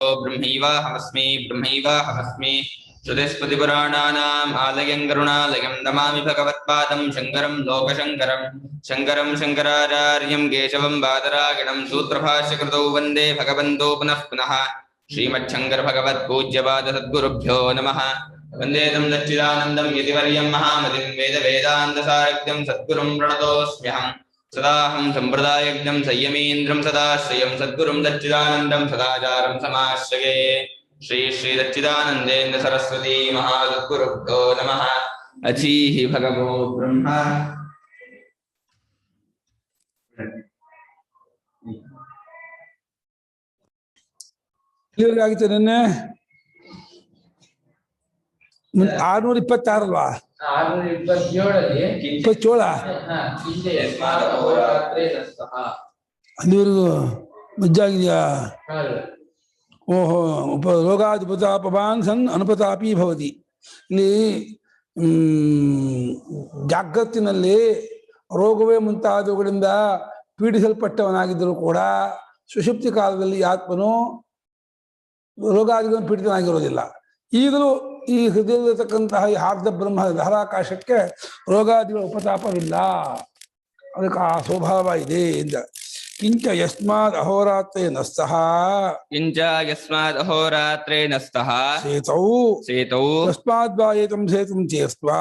ब्रह्मैवाहमस्मि श्रुतिस्मृतिपुराणानाम् आलयं करुणालयं नमामि भगवत्पादं शङ्करं लोकशङ्करं शङ्करं शङ्कराचार्यं केशवं बादरायणं सूत्रभाष्यकृतौ वन्दे भगवन्तो पुनः पुनः श्रीमच्छङ्करभगवत्पूज्यपादसद्गुरुभ्यो नमः। वन्दे तं सच्चिदानन्दं यतिवर्यं महामतिं वेदवेदान्तसारथ्यं सद्गुरुं प्रणतोऽस्म्यहम्। सदाहं सम्प्रदायज्ञं संयमीन्द्रं सदाश्रयं सद्गुरुं सच्चिदानन्दं सदाचारं समाश्रये। श्री श्री सच्चिदानन्देन्द्र सरस्वती महासद्गुरुभ्यो नमः। अचीः भगवो ब्रह्म ಆಗಿತ್ತು ನಿನ್ನೆ 626 ಅಲ್ವಾ 627 ಅಲ್ಲಿವರೆಗೂ ಮಜ್ಜಾಗಿದೆಯಾ? ಓಹೋ ರೋಗಾಧಿಪತಾಪವಾನ್ ಸನ್ ಅನುಪತಾಪಿ ಭವತಿ. ಇಲ್ಲಿ ಜಾಗತ್ತಿನಲ್ಲಿ ರೋಗವೇ ಮುಂತಾದವುಗಳಿಂದ ಪೀಡಿಸಲ್ಪಟ್ಟವನಾಗಿದ್ದರೂ ಕೂಡ ಸುಷುಪ್ತಿ ಕಾಲದಲ್ಲಿ ಆತ್ಮನು ರೋಗಾದಿಗಳನ್ನು ಪೀಡಿತನಾಗಿರೋದಿಲ್ಲ. ಈಗಲೂ ಈ ಹೃದಯದಲ್ಲಿರತಕ್ಕಂತಹ ಈ ಹಾರ್ದ ಬ್ರಹ್ಮ ಧಾರಾಕಾಶಕ್ಕೆ ರೋಗಾದಿಗಳ ಉಪತಾಪವಿಲ್ಲ, ಅದಕ್ಕೆ ಆ ಸ್ವಭಾವ ಇದೆ ಎಂದ. ಕಿಂಚ ಯಸ್ಮಾದ್ ಅಹೋರಾತ್ರೇ ನಸ್ತಃ ಸೇತೌ ತಸ್ಮಾದ್ವಾ ಏತಂ ಸೇತುಂ ತೀರ್ತ್ವಾ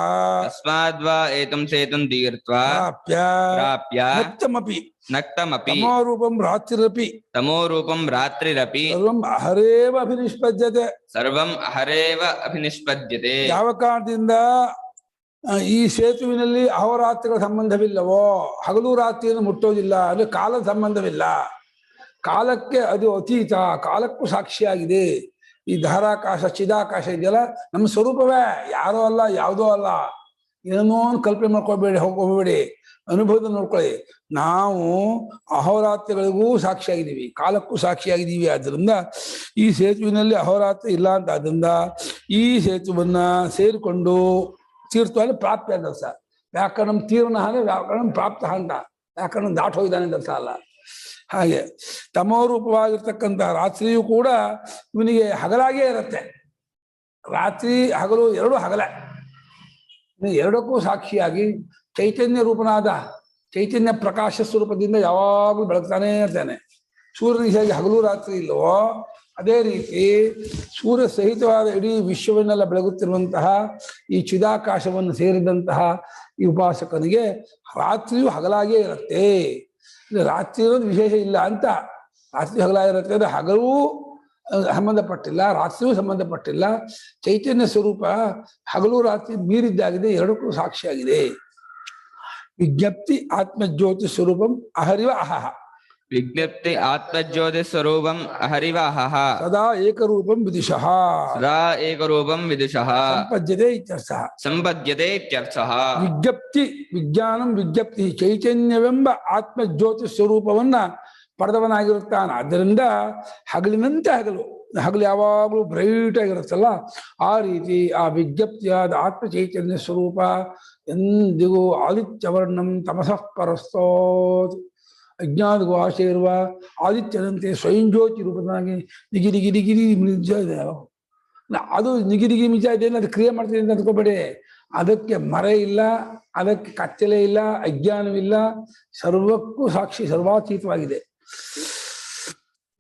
ಪ್ರಾಪ್ಯ ನಕ್ತಮಪಿ ತಮೋರೂಪಂ ರಾತ್ರಿರಪಿ ಸರ್ವಂ ಅಹರೇವ ಅಭಿನಿಷ್ಪದ್ಯತೆ. ಯಾವ ಕಾರಣದಿಂದ ಈ ಸೇತುವಿನಲ್ಲಿ ಅಹೋರಾತ್ರಿಗಳ ಸಂಬಂಧವಿಲ್ಲವೋ, ಹಗಲು ರಾತ್ರಿಯನ್ನು ಮುಟ್ಟೋದಿಲ್ಲ, ಅಂದ್ರೆ ಕಾಲದ ಸಂಬಂಧವಿಲ್ಲ, ಕಾಲಕ್ಕೆ ಅದು ಅತೀತ, ಕಾಲಕ್ಕೂ ಸಾಕ್ಷಿಯಾಗಿದೆ. ಈ ಧಾರಾಕಾಶ ಚಿದಾಕಾಶ ಇದೆಯಲ್ಲ ನಮ್ಮ ಸ್ವರೂಪವೇ, ಯಾರೋ ಅಲ್ಲ, ಯಾವುದೋ ಅಲ್ಲ. ಏನೋ ಕಲ್ಪನೆ ಹೋಗಬೇಡಿ, ಅನುಭವದ ನೋಡ್ಕೊಳ್ಳಿ. ನಾವು ಅಹೋರಾತ್ರಿಗಳಿಗೂ ಸಾಕ್ಷಿಯಾಗಿದ್ದೀವಿ, ಕಾಲಕ್ಕೂ ಸಾಕ್ಷಿಯಾಗಿದ್ದೀವಿ. ಆದ್ದರಿಂದ ಈ ಸೇತುವಿನಲ್ಲಿ ಅಹೋರಾತ್ರಿ ಇಲ್ಲ ಅಂತ ಆದ್ದರಿಂದ ಈ ಸೇತುವನ್ನ ಸೇರಿಕೊಂಡು ತೀರ್ಥ ಅಂದ್ರೆ ಪ್ರಾಪ್ಯ ಅಂತ ಅರ್ಥ. ವ್ಯಾಕರಣ ತೀರ್ಣ ಅಂದ್ರೆ ವ್ಯಾಕರಣ ಪ್ರಾಪ್ತ ಅಂತ, ವ್ಯಾಕರಣ ದಾಟ ಹೋಗಿದ್ದಾನೆ ಅಂತ ಅರ್ಥ ಅಲ್ಲ. ಹಾಗೆ ತಮೋರೂಪವಾಗಿರ್ತಕ್ಕಂಥ ರಾತ್ರಿಯೂ ಕೂಡ ಇವನಿಗೆ ಹಗಲಾಗೇ ಇರುತ್ತೆ. ರಾತ್ರಿ ಹಗಲು ಎರಡೂ ಹಗಲೇ, ಎರಡಕ್ಕೂ ಸಾಕ್ಷಿಯಾಗಿ ಚೈತನ್ಯ ರೂಪನಾದ ಚೈತನ್ಯ ಪ್ರಕಾಶ ಸ್ವರೂಪದಿಂದ ಯಾವಾಗಲೂ ಬೆಳಗ್ತಾನೇ ಇರ್ತಾನೆ. ಸೂರ್ಯನಿಗೆ ಹಗಲು ರಾತ್ರಿ ಇಲ್ಲವೋ ಅದೇ ರೀತಿ ಸೂರ್ಯ ಸಹಿತವಾದ ಇಡೀ ವಿಶ್ವವನ್ನೆಲ್ಲ ಬೆಳಗುತ್ತಿರುವಂತಹ ಈ ಚಿದಾಕಾಶವನ್ನು ಸೇರಿದಂತಹ ಈ ಉಪಾಸಕನಿಗೆ ರಾತ್ರಿಯೂ ಹಗಲಾಗೇ ಇರುತ್ತೆ. ರಾತ್ರಿ ಅನ್ನೋದು ವಿಶೇಷ ಇಲ್ಲ ಅಂತ, ರಾತ್ರಿ ಹಗಲಾಗಿರುತ್ತೆ ಅಂದ್ರೆ ಹಗಲೂ ಸಂಬಂಧಪಟ್ಟಿಲ್ಲ, ರಾತ್ರಿಯೂ ಸಂಬಂಧಪಟ್ಟಿಲ್ಲ. ಚೈತನ್ಯ ಸ್ವರೂಪ ಹಗಲು ರಾತ್ರಿ ಮೀರಿದ್ದಾಗಿದೆ, ಎರಡಕ್ಕೂ ಸಾಕ್ಷಿಯಾಗಿದೆ. ವಿಜ್ಞಪ್ತಿ ಆತ್ಮಜ್ಯೋತಿ ಸ್ವರೂಪಂ ಅಹರಿವ ಅಹಹ. ವಿಜ್ಞಪ್ತಿ ಆತ್ಮಜ್ಯೋತಿ ಸ್ವರೂಪಂ ಅಹರಿವ ಅಹಹ. ಸದಾ ಏಕರೂಪಂ ವಿದುಷಃ. ಸಂಪದ್ಯತೆ ಇತ್ಯರ್ಥಃ. ವಿಜ್ಞಪ್ತಿ ವಿಜ್ಞಾನಂ ವಿಜ್ಞಪ್ತಿ ಚೈತನ್ಯವೆಂಬ ಆತ್ಮಜ್ಯೋತಿ ಸ್ವರೂಪವನ್ನ ಪಡೆದವನಾಗಿರುತ್ತಾನೆ. ಆದ್ದರಿಂದ ಹಗಲಿನಂತೆ ಹಗಲು ಯಾವಾಗಲೂ ಬ್ರೈಟ್ ಆಗಿರುತ್ತಲ್ಲ, ಆ ರೀತಿ ಆ ವಿಜ್ಞಪ್ತಿಯಾದ ಆತ್ಮ ಚೈತನ್ಯ ಸ್ವರೂಪ ಎಂದಿಗೂ ಆದಿತ್ಯವರ್ಣಂ ತಮಸಃ ಪರಸ್ತೋತ್. ಅಜ್ಞಾನಗೂ ಆಶೆ ಇರುವ ಆದಿತ್ಯನಂತೆ ಸ್ವಯಂ ಜ್ಯೋತಿ ರೂಪದನಾಗಿ ನಿಗಿರಿಗಿರಿಗಿರಿ ಮಿಜ ಇದೆ. ಅದು ನಿಗಿರಿಗಿ ಮಿಜ ಇದೆ, ಅದು ಕ್ರಿಯೆ ಮಾಡ್ತೀನಿ ಅಂತ ಅಂದ್ಕೋಬೇಡಿ. ಅದಕ್ಕೆ ಮರೆ ಇಲ್ಲ, ಅದಕ್ಕೆ ಕತ್ತಲೆ ಇಲ್ಲ, ಅಜ್ಞಾನವಿಲ್ಲ, ಸರ್ವಕ್ಕೂ ಸಾಕ್ಷಿ, ಸರ್ವಾತೀತವಾಗಿದೆ.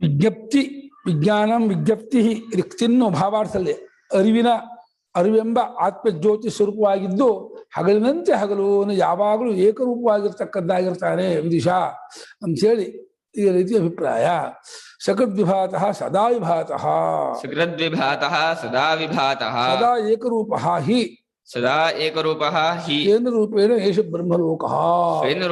ವಿಜ್ಞಪ್ತಿ ವಿಜ್ಞಾನಂ ವಿಜ್ಞಪ್ತಿ ರಿಕ್ತಿನ್ನು ಭಾವಾರ್ಥದಲ್ಲಿ ಅರಿವೆಂಬ ಆತ್ಮಜ್ಯೋತಿ ಸ್ವರೂಪವಾಗಿದ್ದು ಹಗಲಿನಂತೆ ಹಗಲು ಯಾವಾಗಲೂ ಏಕರೂಪವಾಗಿರ್ತಕ್ಕದ್ದಾಗಿರ್ತಾನೆ ವಿದಿಶಾ ಅಂತೇಳಿ ಈ ರೀತಿ ಅಭಿಪ್ರಾಯ. ಸಕೃದ್ವಿಭಾತಃ ಸದಾ ವಿಭಾತಃ. ಸದಾ ಏಕರೂಪಃ ಹಿ. ಸದಾ ಏಕರೂಪಃ ಹಿ. ಕೇಂದ್ರ ರೂಪೇಣ ಏಷ ಬ್ರಹ್ಮಲೋಕಃ.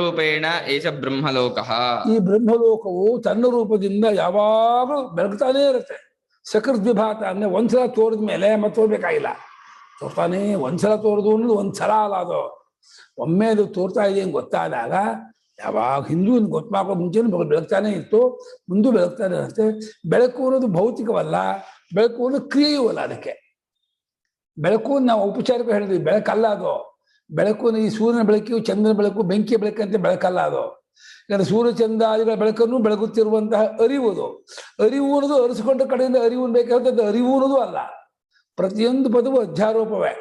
ರೂಪೇಣ ಏಷ ಬ್ರಹ್ಮಲೋಕಃ. ಈ ಬ್ರಹ್ಮಲೋಕವು ತನ್ನ ರೂಪದಿಂದ ಯಾವಾಗಲೂ ಬೆಳಗ್ತಾನೇ ಇರುತ್ತೆ. ಸಕೃದ್ವಿಭಾತ ಅಂದ್ರೆ ಒಂದ್ಸಲ ತೋರಿದ ಮೇಲೆ ಮತ್ತೆ ತೋರ್ಬೇಕಾಗಿಲ್ಲ, ತೋರ್ತಾನೆ. ಒಂದ್ಸಲ ತೋರಿದು ಅನ್ನೋದು ಒಂದ್ಸಲ ಅಲ್ಲ, ಅದು ಒಮ್ಮೆ ಅದು ತೋರ್ತಾ ಇದೆ ಅಂತ ಗೊತ್ತಾದಾಗ ಯಾವಾಗ ಹಿಂದೂ ಗೊತ್ತಾಗೋ ಮುಂಚೆನೂ ಬೆಳಗ್ತಾನೆ ಇತ್ತು, ಮುಂದೂ ಬೆಳಗ್ತಾನೆ ಇರುತ್ತೆ. ಬೆಳಕು ಅನ್ನೋದು ಭೌತಿಕವಲ್ಲ, ಬೆಳಕು ಅನ್ನೋದು ಕ್ರಿಯೆಯೂ ಅಲ್ಲ. ಅದಕ್ಕೆ ಬೆಳಕು ನಾವು ಔಪಚಾರಿಕ ಹೇಳಿದ್ವಿ, ಬೆಳಕಲ್ಲ ಅದು. ಬೆಳಕು ಈ ಸೂರ್ಯನ ಬೆಳಕು, ಚಂದ್ರನ ಬೆಳಕು, ಬೆಂಕಿಯ ಬೆಳಕು ಅಂತ ಬೆಳಕಲ್ಲ ಅದು. ಯಾಕಂದ್ರೆ ಸೂರ್ಯಚಂದ್ರಾದಿಗಳ ಬೆಳಕನ್ನು ಬೆಳಗುತ್ತಿರುವಂತಹ ಅರಿವುದು. ಅರಿವು ಅನ್ನೋದು ಅರಿಸಿಕೊಂಡ ಕಡೆಯಿಂದ ಅರಿವು ಬೇಕಾದಂಥದ್ದು ಅರಿವು ಅನ್ನೋದು ಅಲ್ಲ. ಪ್ರತಿಯೊಂದು ಪದವು ಅಧ್ಯಾರೋಪವೇ.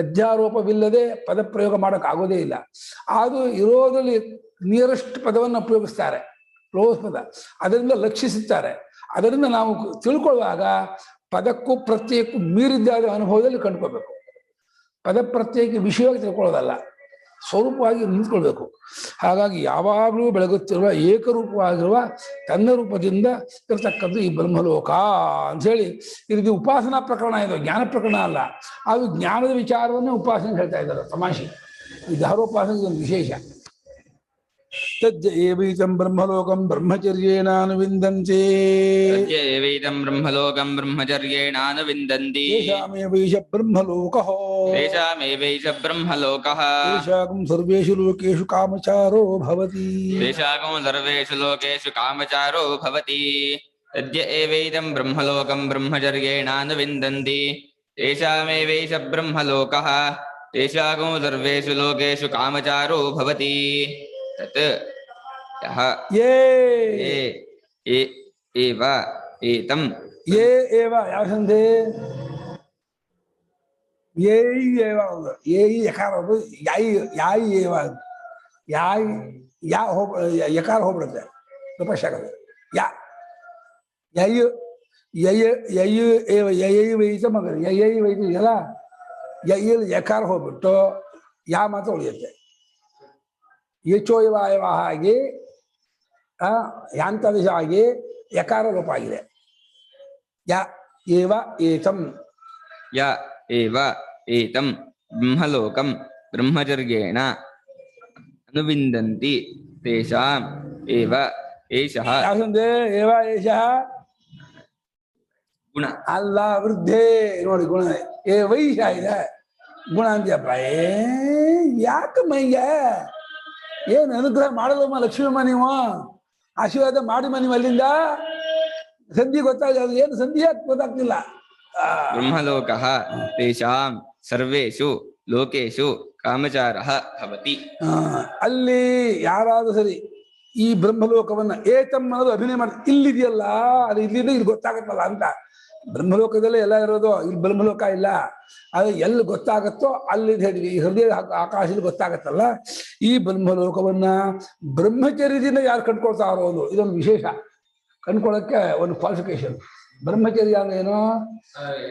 ಅಧ್ಯಾರೋಪವಿಲ್ಲದೆ ಪದ ಪ್ರಯೋಗ ಮಾಡೋಕ್ಕಾಗೋದೇ ಇಲ್ಲ. ಅದು ಇರೋದ್ರಲ್ಲಿ ನಿಯರೆಸ್ಟ್ ಪದವನ್ನು ಉಪಯೋಗಿಸ್ತಾರೆ, ಕ್ಲೋಸ್ ಪದ, ಅದರಿಂದ ಲಕ್ಷಿಸುತ್ತಾರೆ. ಅದರಿಂದ ನಾವು ತಿಳ್ಕೊಳ್ಳುವಾಗ ಪದಕ್ಕೂ ಪ್ರತ್ಯಯಕ್ಕೂ ಮೀರಿದ್ದಾದ ಅನುಭವದಲ್ಲಿ ಕಂಡುಕೋಬೇಕು. ಪದ ಪ್ರತ್ಯಯಕ್ಕೆ ವಿಷಯವಾಗಿ ತಿಳ್ಕೊಳ್ಳೋದಲ್ಲ, ಸ್ವರೂಪವಾಗಿ ನಿಂತ್ಕೊಳ್ಬೇಕು. ಹಾಗಾಗಿ ಯಾವಾಗಲೂ ಬೆಳಗುತ್ತಿರುವ ಏಕರೂಪವಾಗಿರುವ ತನ್ನ ರೂಪದಿಂದ ಇರತಕ್ಕದ್ದು ಈ ಬ್ರಹ್ಮಲೋಕ ಅಂಥೇಳಿ ಇದು ಉಪಾಸನಾ ಪ್ರಕರಣ. ಇದು ಜ್ಞಾನ ಪ್ರಕರಣ ಅಲ್ಲ. ಅದು ಜ್ಞಾನದ ವಿಚಾರವನ್ನೇ ಉಪಾಸನೆ ಹೇಳ್ತಾ ಇದ್ದಾರೆ. ತಮಾಷೆ ಈ ಧಾರೋಪಾಸನೆ ಒಂದು ವಿಶೇಷ. ತಜ್ಜ ಏವೈತಂ ಬ್ರಹ್ಮಲೋಕಂ ಬ್ರಹ್ಮಚರ್ಯೇಣಾನುವಿಂದಂತೆ. ತಜ್ಜ ಏವೈತಂ ಬ್ರಹ್ಮಲೋಕಂ ಬ್ರಹ್ಮಚರ್ಯೇಣಾನುವಿಂದಂತಿ. ತೇಷಾಮೇವೈಷ ಬ್ರಹ್ಮಲೋಕಃ. ತೇಷಾಮೇವೈಷ ಬ್ರಹ್ಮಲೋಕಃ. ತೇಷಾಂ ಸರ್ವೇಷು ಲೋಕೇಷು ಕಾಮಚಾರೋ ಭವತಿ. ತೇಷಾಂ ಸರ್ವೇಷು ಲೋಕೇಷು ಕಾಮಚಾರೋ ಭವತಿ. ತಜ್ಜ ಏವೈತಂ ಬ್ರಹ್ಮಲೋಕಂ ಬ್ರಹ್ಮಚರ್ಯೇಣಾನುವಿಂದಂತಿ. ತೇಷಾಮೇವೈಷ ಬ್ರಹ್ಮಲೋಕಃ. ತೇಷಾಂ ಸರ್ವೇಷು ಲೋಕೇಷು ಕಾಮಚಾರೋ ಭವತಿ. ತತ್ ಯಹ ಏವ ಏತಂ. ಯೇ ಏವ ಯಾವ ಸಂಧಿ? ಏಯಿ ಏವ ಏಯಿ ಯಕಾರ ಯಾಯಿ ಯಾಯಿ ಏವ ಯಾಯಿ ಯಾ ಹೋಗ್ ಯಕಾರ ಹೋಗ್ಬಿಡುತ್ತೆ ತಪಸ್ಸಾಗದೆ. ಯಾ ಯಯ್ಯ ಯಯ್ಯ ಯಯ್ಯ ಏವ ಯಯ್ಯ ವೈತ ಮಗ ಯಯ್ಯ ವೈತ ಎಲ್ಲ ಯಯ್ಯಲ್ಲಿ ಯಕಾರ ಹೋಗ್ಬಿಟ್ಟು ಯಾ ಮಾತ್ರ ಉಳಿಯುತ್ತೆ. ಯಚೋಯವಾಯವ ಆಗಿ ಯಾಂತದಶ ಆಗಿ ಯಕಾರ ಲೋಪ ಆಗಿದೆ. ಯ ಏವ ಏತಂ. ಯ ಏವ ಏತಂ ಬ್ರಹ್ಮಲೋಕಂ ಬ್ರಹ್ಮಚರ್ಯೇಣ ಅನುವಿಂದಂತಿ. ತೇಷಾಂ ಏವ ಏಷಃ. ಯಾವ ಸಂಧಿ? ಏವ ಏಷಃ ಗುಣ ಅಲ್ಲ, ವೃದ್ಧೇ ನೋಡಿ ಗುಣ. ಏ ವೈಷ ಇದೆ ಗುಣ ಅಂತೀಯಪ್ಪ. ಯಾಕಮ್ಮ ಹಿಂಗೆ? ಏನು ಅನುಗ್ರಹ ಮಾಡಲಮ್ಮ ಲಕ್ಷ್ಮೀಮ್ಮ, ನೀವು ಆಶೀರ್ವಾದ ಮಾಡಿ ನೀವು ಅಲ್ಲಿಂದ. ಸಂಧಿ ಗೊತ್ತಾಗ ಏನು ಸಂಧಿ ಯಾಕೆ ಗೊತ್ತಾಗ್ತಿಲ್ಲ. ಬ್ರಹ್ಮಲೋಕಃ ತೇಷಾಂ ಸರ್ವೇಷು ಲೋಕೇಷು ಕಾಮಚಾರಃ ಭವತಿ. ಅಲ್ಲಿ ಯಾರಾದ್ರೂ ಸರಿ ಈ ಬ್ರಹ್ಮಲೋಕವನ್ನ ಏತಂ ಅನ್ನೋದು ಅಭಿನಯ ಮಾಡಿ ಇಲ್ಲಿದೆಯಲ್ಲ, ಅದು ಇಲ್ಲಿಂದ ಇಲ್ಲಿ ಗೊತ್ತಾಗತ್ತಲ್ಲ ಅಂತ. ಬ್ರಹ್ಮಲೋಕದಲ್ಲೇ ಎಲ್ಲ ಇರೋದು, ಇಲ್ಲಿ ಬ್ರಹ್ಮಲೋಕ ಇಲ್ಲ. ಅದು ಎಲ್ಲಿ ಗೊತ್ತಾಗತ್ತೋ ಅಲ್ಲಿ ಹೇಳಿದ್ವಿ. ಈ ಹೃದಯ ಆಕಾಶದಲ್ಲಿ ಗೊತ್ತಾಗತ್ತಲ್ಲ. ಈ ಬ್ರಹ್ಮಲೋಕವನ್ನ ಬ್ರಹ್ಮಚರ್ಯದಿಂದ ಯಾರು ಕಂಡ್ಕೊಳ್ತಾರೋ ಒಂದು ಇದೊಂದು ವಿಶೇಷ. ಕಂಡ್ಕೊಳ್ಳೋಕ್ಕೆ ಒಂದು ಕ್ವಾಲಿಫಿಕೇಶನ್. ಬ್ರಹ್ಮಚರ್ಯ ಅಂದ್ರೆ ಏನು?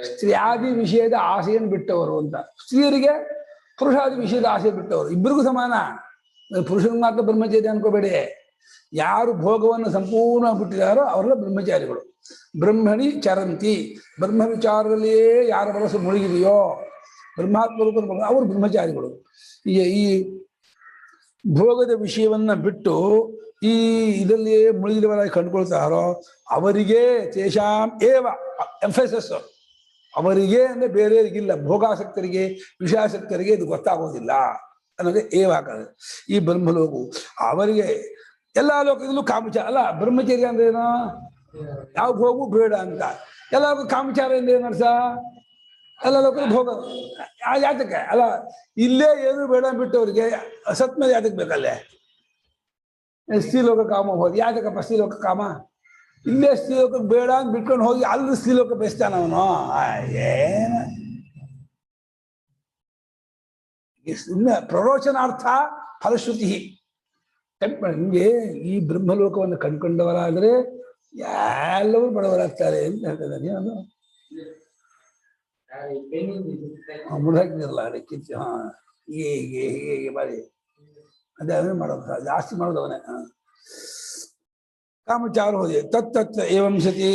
ಸ್ತ್ರೀಯಾದಿ ವಿಷಯದ ಆಸೆಯನ್ನು ಬಿಟ್ಟವರು ಅಂತ. ಸ್ತ್ರೀಯರಿಗೆ ಪುರುಷಾದಿ ವಿಷಯದ ಆಸೆ ಬಿಟ್ಟವರು, ಇಬ್ಬರಿಗೂ ಸಮಾನ. ಪುರುಷನಿಗೆ ಮಾತ್ರ ಬ್ರಹ್ಮಚರ್ಯ ಅನ್ಕೋಬೇಡಿ. ಯಾರು ಭೋಗವನ್ನು ಸಂಪೂರ್ಣ ಬಿಟ್ಟಿದ್ದಾರೋ ಅವರೆಲ್ಲ ಬ್ರಹ್ಮಚಾರಿಗಳು. ಬ್ರಹ್ಮಣಿ ಚರಂತಿ, ಬ್ರಹ್ಮ ವಿಚಾರದಲ್ಲಿಯೇ ಯಾರ ಮನಸ್ಸು ಮುಳುಗಿದೆಯೋ ಬ್ರಹ್ಮಾತ್ಮ ರೂಪ ಅವರು ಬ್ರಹ್ಮಚಾರಿಗಳು. ಈ ಭೋಗದ ವಿಷಯವನ್ನ ಬಿಟ್ಟು ಈ ಇದರಲ್ಲಿ ಮುಳುಗಿದವರಾಗಿ ಕಂಡುಕೊಳ್ತಾರೋ ಅವರಿಗೆ ತೇಷಾಂ ಏವ ಎಂಫೆಸಸ್. ಅವರಿಗೆ ಅಂದ್ರೆ ಬೇರೆಯವರಿಗಿಲ್ಲ. ಭೋಗಾಸಕ್ತರಿಗೆ ವಿಷಯಾಸಕ್ತರಿಗೆ ಇದು ಗೊತ್ತಾಗೋದಿಲ್ಲ ಅನ್ನೋದೇ ಏವ ಆಗ್ತದೆ. ಈ ಬ್ರಹ್ಮಲೋಕವು ಅವರಿಗೆ ಎಲ್ಲ ಲೋಕದಲ್ಲೂ ಕಾಮಚಾರ ಅಲ್ಲ. ಬ್ರಹ್ಮಚರ್ಯ ಅಂದ್ರೆ ಏನು? ಯಾವ ಭೋಗವು ಬೇಡ ಅಂತ. ಎಲ್ಲರಿಗೂ ಕಾಮಚಾರ ಅಂದ್ರೆ ಏನು ಅರ್ಥ? ಎಲ್ಲ ಲೋಕದ ಭೋಗ ಯಾತಕ್ಕೆ ಅಲ್ಲ. ಇಲ್ಲೇ ಏನು ಬೇಡ ಬಿಟ್ಟವ್ರಿಗೆ ಸತ್ ಮೇಲೆ ಯಾತಕ್ಕೆ ಬೇಕಲ್ಲೇ? ಸ್ತ್ರೀಲೋಕ ಕಾಮ ಹೋಗಿ ಯಾತಕ್ಕಪ್ಪ ಸ್ತ್ರೀಲೋಕ ಕಾಮ? ಇಲ್ಲೇ ಸ್ತ್ರೀಲೋಕಕ್ಕೆ ಬೇಡ ಅಂತ ಬಿಟ್ಕೊಂಡು ಹೋಗಿ ಅಲ್ಲಿ ಸ್ತ್ರೀಲೋಕ ಬೆಸ್ತಾನ ಅವನು. ಏನು ಸುಮ್ಮನೆ ಪ್ರರೋಚನಾರ್ಥ ಫಲಶ್ರುತಿ. ನಿಮಗೆ ಈ ಬ್ರಹ್ಮಲೋಕವನ್ನು ಕಂಡುಕೊಂಡವರಾದರೆ ಎಲ್ಲರೂ ಬಡವರಾಗ್ತಾರೆ ಅಂತ ಹೇಳ್ತಿದ್ದಾನೆ. ಅದು ಮುಡಾಕಿರಲ್ಲ ಅದಕ್ಕೆ ಹೀಗೆ ಹೀಗೆ ಬಾರಿ ಅದೇ ಅವನೇ ಮಾಡೋದು, ಜಾಸ್ತಿ ಮಾಡೋದು ಅವನೇ. ಕಾಮಚಾರ ಹೋದೆ ತತ್ತತ್ರ ಏವಂ ಸತಿ.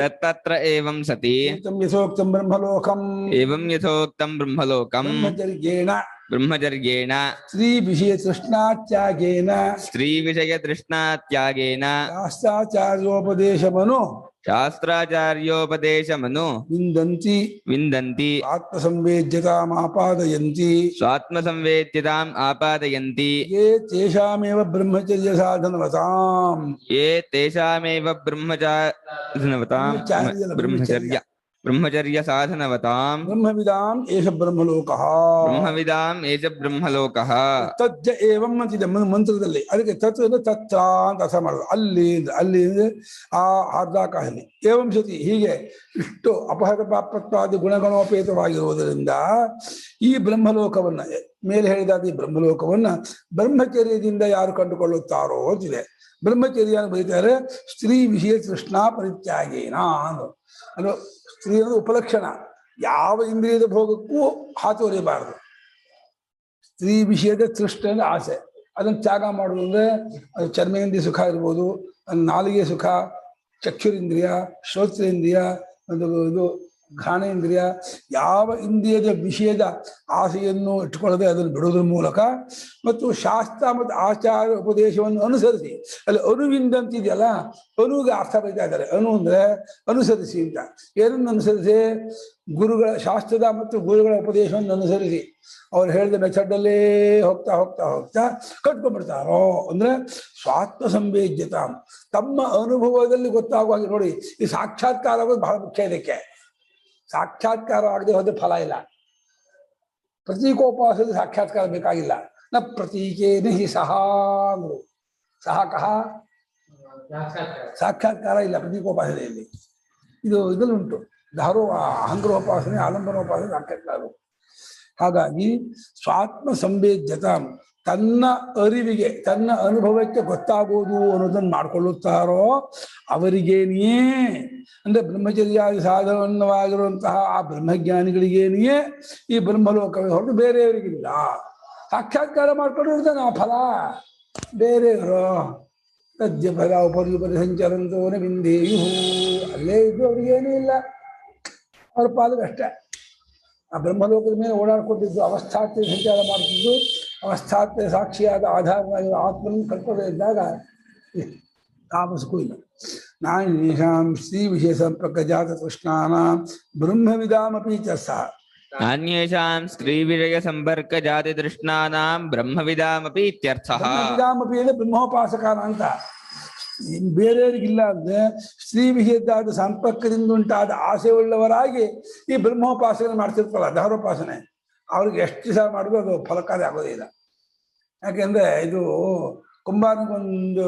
ತತ್ತತ್ರ ಏವಂ ಸತಿ ಯಥೋಕ್ತಂ ಬ್ರಹ್ಮಲೋಕಂ. ಏವಂ ಯಥೋಕ್ತಂ ಬ್ರಹ್ಮಲೋಕಂ ಬ್ರಹ್ಮಚರ್ಯೇಣ ಸ್ತ್ರೀ ವಿಷಯ ತೃಷ್ಣಾತ್ಯಾಗೇನ ಶಾಸ್ತ್ರಾಚಾರ್ಯೋಪದೇಶಮನು ವಿಂದಂತಿ ಆತ್ಮಸಂವೇದ್ಯತಾಂ ಆಪಾದಯಂತಿ ಯೇ ತೇಷಾಮೇವ ಬ್ರಹ್ಮಚರ್ಯ ಸಾಧನವತಾಂ. ಬ್ರಹ್ಮಚರ್ಯ ಬ್ರಹ್ಮಚರ್ಯ ಸಾಧನವತಾಂ ಬ್ರಹ್ಮವಿದಾಂ ಏಷ ಬ್ರಹ್ಮಲೋಕಃ. ಬ್ರಹ್ಮವಿದಾಂ ಏಜ ಬ್ರಹ್ಮಲೋಕಃ. ತಜ್ಜ ಏವಂ ಅಂತಿದೆ ಮಂತ್ರದಲ್ಲಿ. ಅದಕ್ಕೆ ತತ್ ಅಂದ್ರೆ ತತ್ರ ಅಂತ ಅರ್ಥ ಮಾಡೋದು. ಅಲ್ಲಿ ಆ ಅರ್ಧಾಕಾಶದಲ್ಲಿ ಏವಂ ಸತಿ ಹೀಗೆ ಇಷ್ಟು ಅಪಹತ ಪಾಪತ್ವಾದಿ ಗುಣಗಣೋಪೇತವಾಗಿರುವುದರಿಂದ ಈ ಬ್ರಹ್ಮಲೋಕವನ್ನ ಮೇಲೆ ಹೇಳಿದಾದ ಈ ಬ್ರಹ್ಮಲೋಕವನ್ನ ಬ್ರಹ್ಮಚರ್ಯದಿಂದ ಯಾರು ಕಂಡುಕೊಳ್ಳುತ್ತಾರೋ ಅಂತಿದೆ. ಬ್ರಹ್ಮಚರ್ಯ ಬರೀತಾರೆ ಸ್ತ್ರೀ ವಿಷಯ ತೃಷ್ಣಾ ಪರಿತ್ಯಾಗೇನ ಅದು ಸ್ತ್ರೀ ಅನ್ನೋದು ಉಪಲಕ್ಷಣ. ಯಾವ ಇಂದ್ರಿಯದ ಭೋಗಕ್ಕೂ ಹಾತೊರೆಯಬಾರದು. ಸ್ತ್ರೀ ವಿಷಯದ ತೃಷ್ಣ ಅಂದ್ರೆ ಆಸೆ, ಅದನ್ನು ತ್ಯಾಗ ಮಾಡುವುದು ಅಂದ್ರೆ ಅದು ಚರ್ಮೇಂದ್ರಿಯ ಸುಖ ಇರ್ಬೋದು, ನಾಲಿಗೆ ಸುಖ, ಚಕ್ಷುರಿಂದ್ರಿಯ, ಶ್ರೋತ್ರೇಂದ್ರಿಯ, ಇದು ಘ್ರಾಣೇಂದ್ರಿಯ, ಯಾವ ಇಂದ್ರಿಯದ ವಿಷಯದ ಆಸೆಯನ್ನು ಇಟ್ಟುಕೊಳ್ಳದೆ ಅದನ್ನು ಬಿಡೋದ್ರ ಮೂಲಕ ಮತ್ತು ಶಾಸ್ತ್ರ ಮತ್ತು ಆಚಾರ ಉಪದೇಶವನ್ನು ಅನುಸರಿಸಿ, ಅಲ್ಲಿ ಅನುವಿಂದಂತಿದೆಯಲ್ಲ, ಅನುವಿಗೆ ಅರ್ಥ ಬರೀತಾ ಇದ್ದಾರೆ. ಅನು ಅಂದ್ರೆ ಅನುಸರಿಸಿ ಅಂತ. ಏನನ್ನು ಅನುಸರಿಸಿ? ಗುರುಗಳ ಶಾಸ್ತ್ರದ ಮತ್ತು ಗುರುಗಳ ಉಪದೇಶವನ್ನು ಅನುಸರಿಸಿ ಅವ್ರು ಹೇಳಿದ ಮೆಥಡಲ್ಲೇ ಹೋಗ್ತಾ ಹೋಗ್ತಾ ಹೋಗ್ತಾ ಕಟ್ಕೊಂಡ್ಬಿಡ್ತಾರೋ ಅಂದ್ರೆ ಸ್ವಾತ್ಮ ಸಂವೇದ್ಯತ, ತಮ್ಮ ಅನುಭವದಲ್ಲಿ ಗೊತ್ತಾಗುವಾಗ. ನೋಡಿ, ಈ ಸಾಕ್ಷಾತ್ಕಾರ ಆಗೋದು ಬಹಳ ಮುಖ್ಯ. ಇದಕ್ಕೆ ಸಾಕ್ಷಾತ್ಕಾರ ಆಗದೆ ಹೋದ್ರೆ ಫಲ ಇಲ್ಲ. ಪ್ರತೀಕೋಪಾಸದಲ್ಲಿ ಸಾಕ್ಷಾತ್ಕಾರ ಬೇಕಾಗಿಲ್ಲ. ನ ಪ್ರತೀಕೇನ ಹಿ ಸಹ ಅಂದ್ರು. ಸಹ ಕಹ ಸಾಕ್ಷಾತ್ಕಾರ ಇಲ್ಲ ಪ್ರತೀಕೋಪಾಸನೆಯಲ್ಲಿ. ಇದರಲ್ಲಿ ಉಂಟು ಅಹಂಗ್ರೋಪಾಸನೆ, ಆಲಂಬನೋಪಾಸನೆ, ಸಾಕ್ಷಾತ್ಕಾರ. ಹಾಗಾಗಿ ಸ್ವಾತ್ಮ ಸಂವೇದ್ಯತ, ತನ್ನ ಅರಿವಿಗೆ ತನ್ನ ಅನುಭವಕ್ಕೆ ಗೊತ್ತಾಗುವುದು ಅನ್ನೋದನ್ನು ಮಾಡ್ಕೊಳ್ಳುತ್ತಾರೋ ಅವರಿಗೇನೆಯೇ ಅಂದ್ರೆ ಬ್ರಹ್ಮಚರ್ಯಾದಿ ಸಾಧನವಾಗಿರುವಂತಹ ಆ ಬ್ರಹ್ಮಜ್ಞಾನಿಗಳಿಗೇನೆಯೇ ಈ ಬ್ರಹ್ಮಲೋಕವೇ ಹೊರತು ಬೇರೆಯವರಿಗಿಲ್ಲ. ಸಾಕ್ಷಾತ್ಕಾರ ಮಾಡ್ಕೊಂಡಿರ್ತಾನೆ ಆ ಫಲ. ಬೇರೆಯವರು ತದ್ಯ ಫಲ ಉಪರಿ ಸಂಚರಂತೋನ ಬಿಂದೇಯು, ಅಲ್ಲೇ ಇದ್ದು ಅವ್ರಿಗೇನೂ ಇಲ್ಲ, ಅವ್ರ ಪಾಲಿಗಷ್ಟೇ. ಆ ಬ್ರಹ್ಮಲೋಕದ ಮೇಲೆ ಓಡಾಡ್ಕೊಂಡಿದ್ದು, ಅವಸ್ಥಾತ್ಯ ಸಂಚಾರ ಮಾಡ್ತಿದ್ದು, ಅವಸ್ಥಾತ್ಯ ಸಾಕ್ಷಿಯಾದ ಆಧಾರವಾಗಿರುವ ಆತ್ಮನ ಕಲ್ಪದೆ ಇದ್ದಾಗ ತಾಮಸಕ್ಕೂ ಇಲ್ಲ. ನಾನೇಷಾಂ ಸ್ತ್ರೀ ವಿಷಯ ಸಂಪರ್ಕ ಜಾತ ತೃಷ್ಣಾನ ಬ್ರಹ್ಮವಿದಾಮಪಿ ಚ ಸಹ. ನಾನ್ಯೇಷಾಂ ಸ್ತ್ರೀ ವಿಷಯ ಸಂಪರ್ಕ ಜಾತಿ ತೃಷ್ಣಾನಾಂ ಬ್ರಹ್ಮವಿದಾಮಪಿ ಇತ್ಯರ್ಥಃ. ಬ್ರಹ್ಮವಿದಾಮಪಿ ಅಂದ್ರೆ ಬ್ರಹ್ಮೋಪಾಸಕಾನ ಅಂತ. ಬೇರೆಯವರಿಗಿಲ್ಲ ಅಂದ್ರೆ ಸ್ತ್ರೀ ವಿಷಯದಾದ ಸಂಪರ್ಕದಿಂದ ಉಂಟಾದ ಆಸೆ ಉಳ್ಳವರಾಗಿ ಈ ಬ್ರಹ್ಮೋಪಾಸನೆ ಮಾಡ್ತಿರ್ತಾರಲ್ಲ, ದಹರೋಪಾಸನೆ, ಅವ್ರಿಗೆ ಎಷ್ಟು ದಿವಸ ಮಾಡಿದ್ರು ಅದು ಫಲಕಾರಿ ಆಗೋದೇ ಇಲ್ಲ. ಯಾಕೆಂದ್ರೆ ಇದು ಕುಂಬಾರನಿಗೊಂದು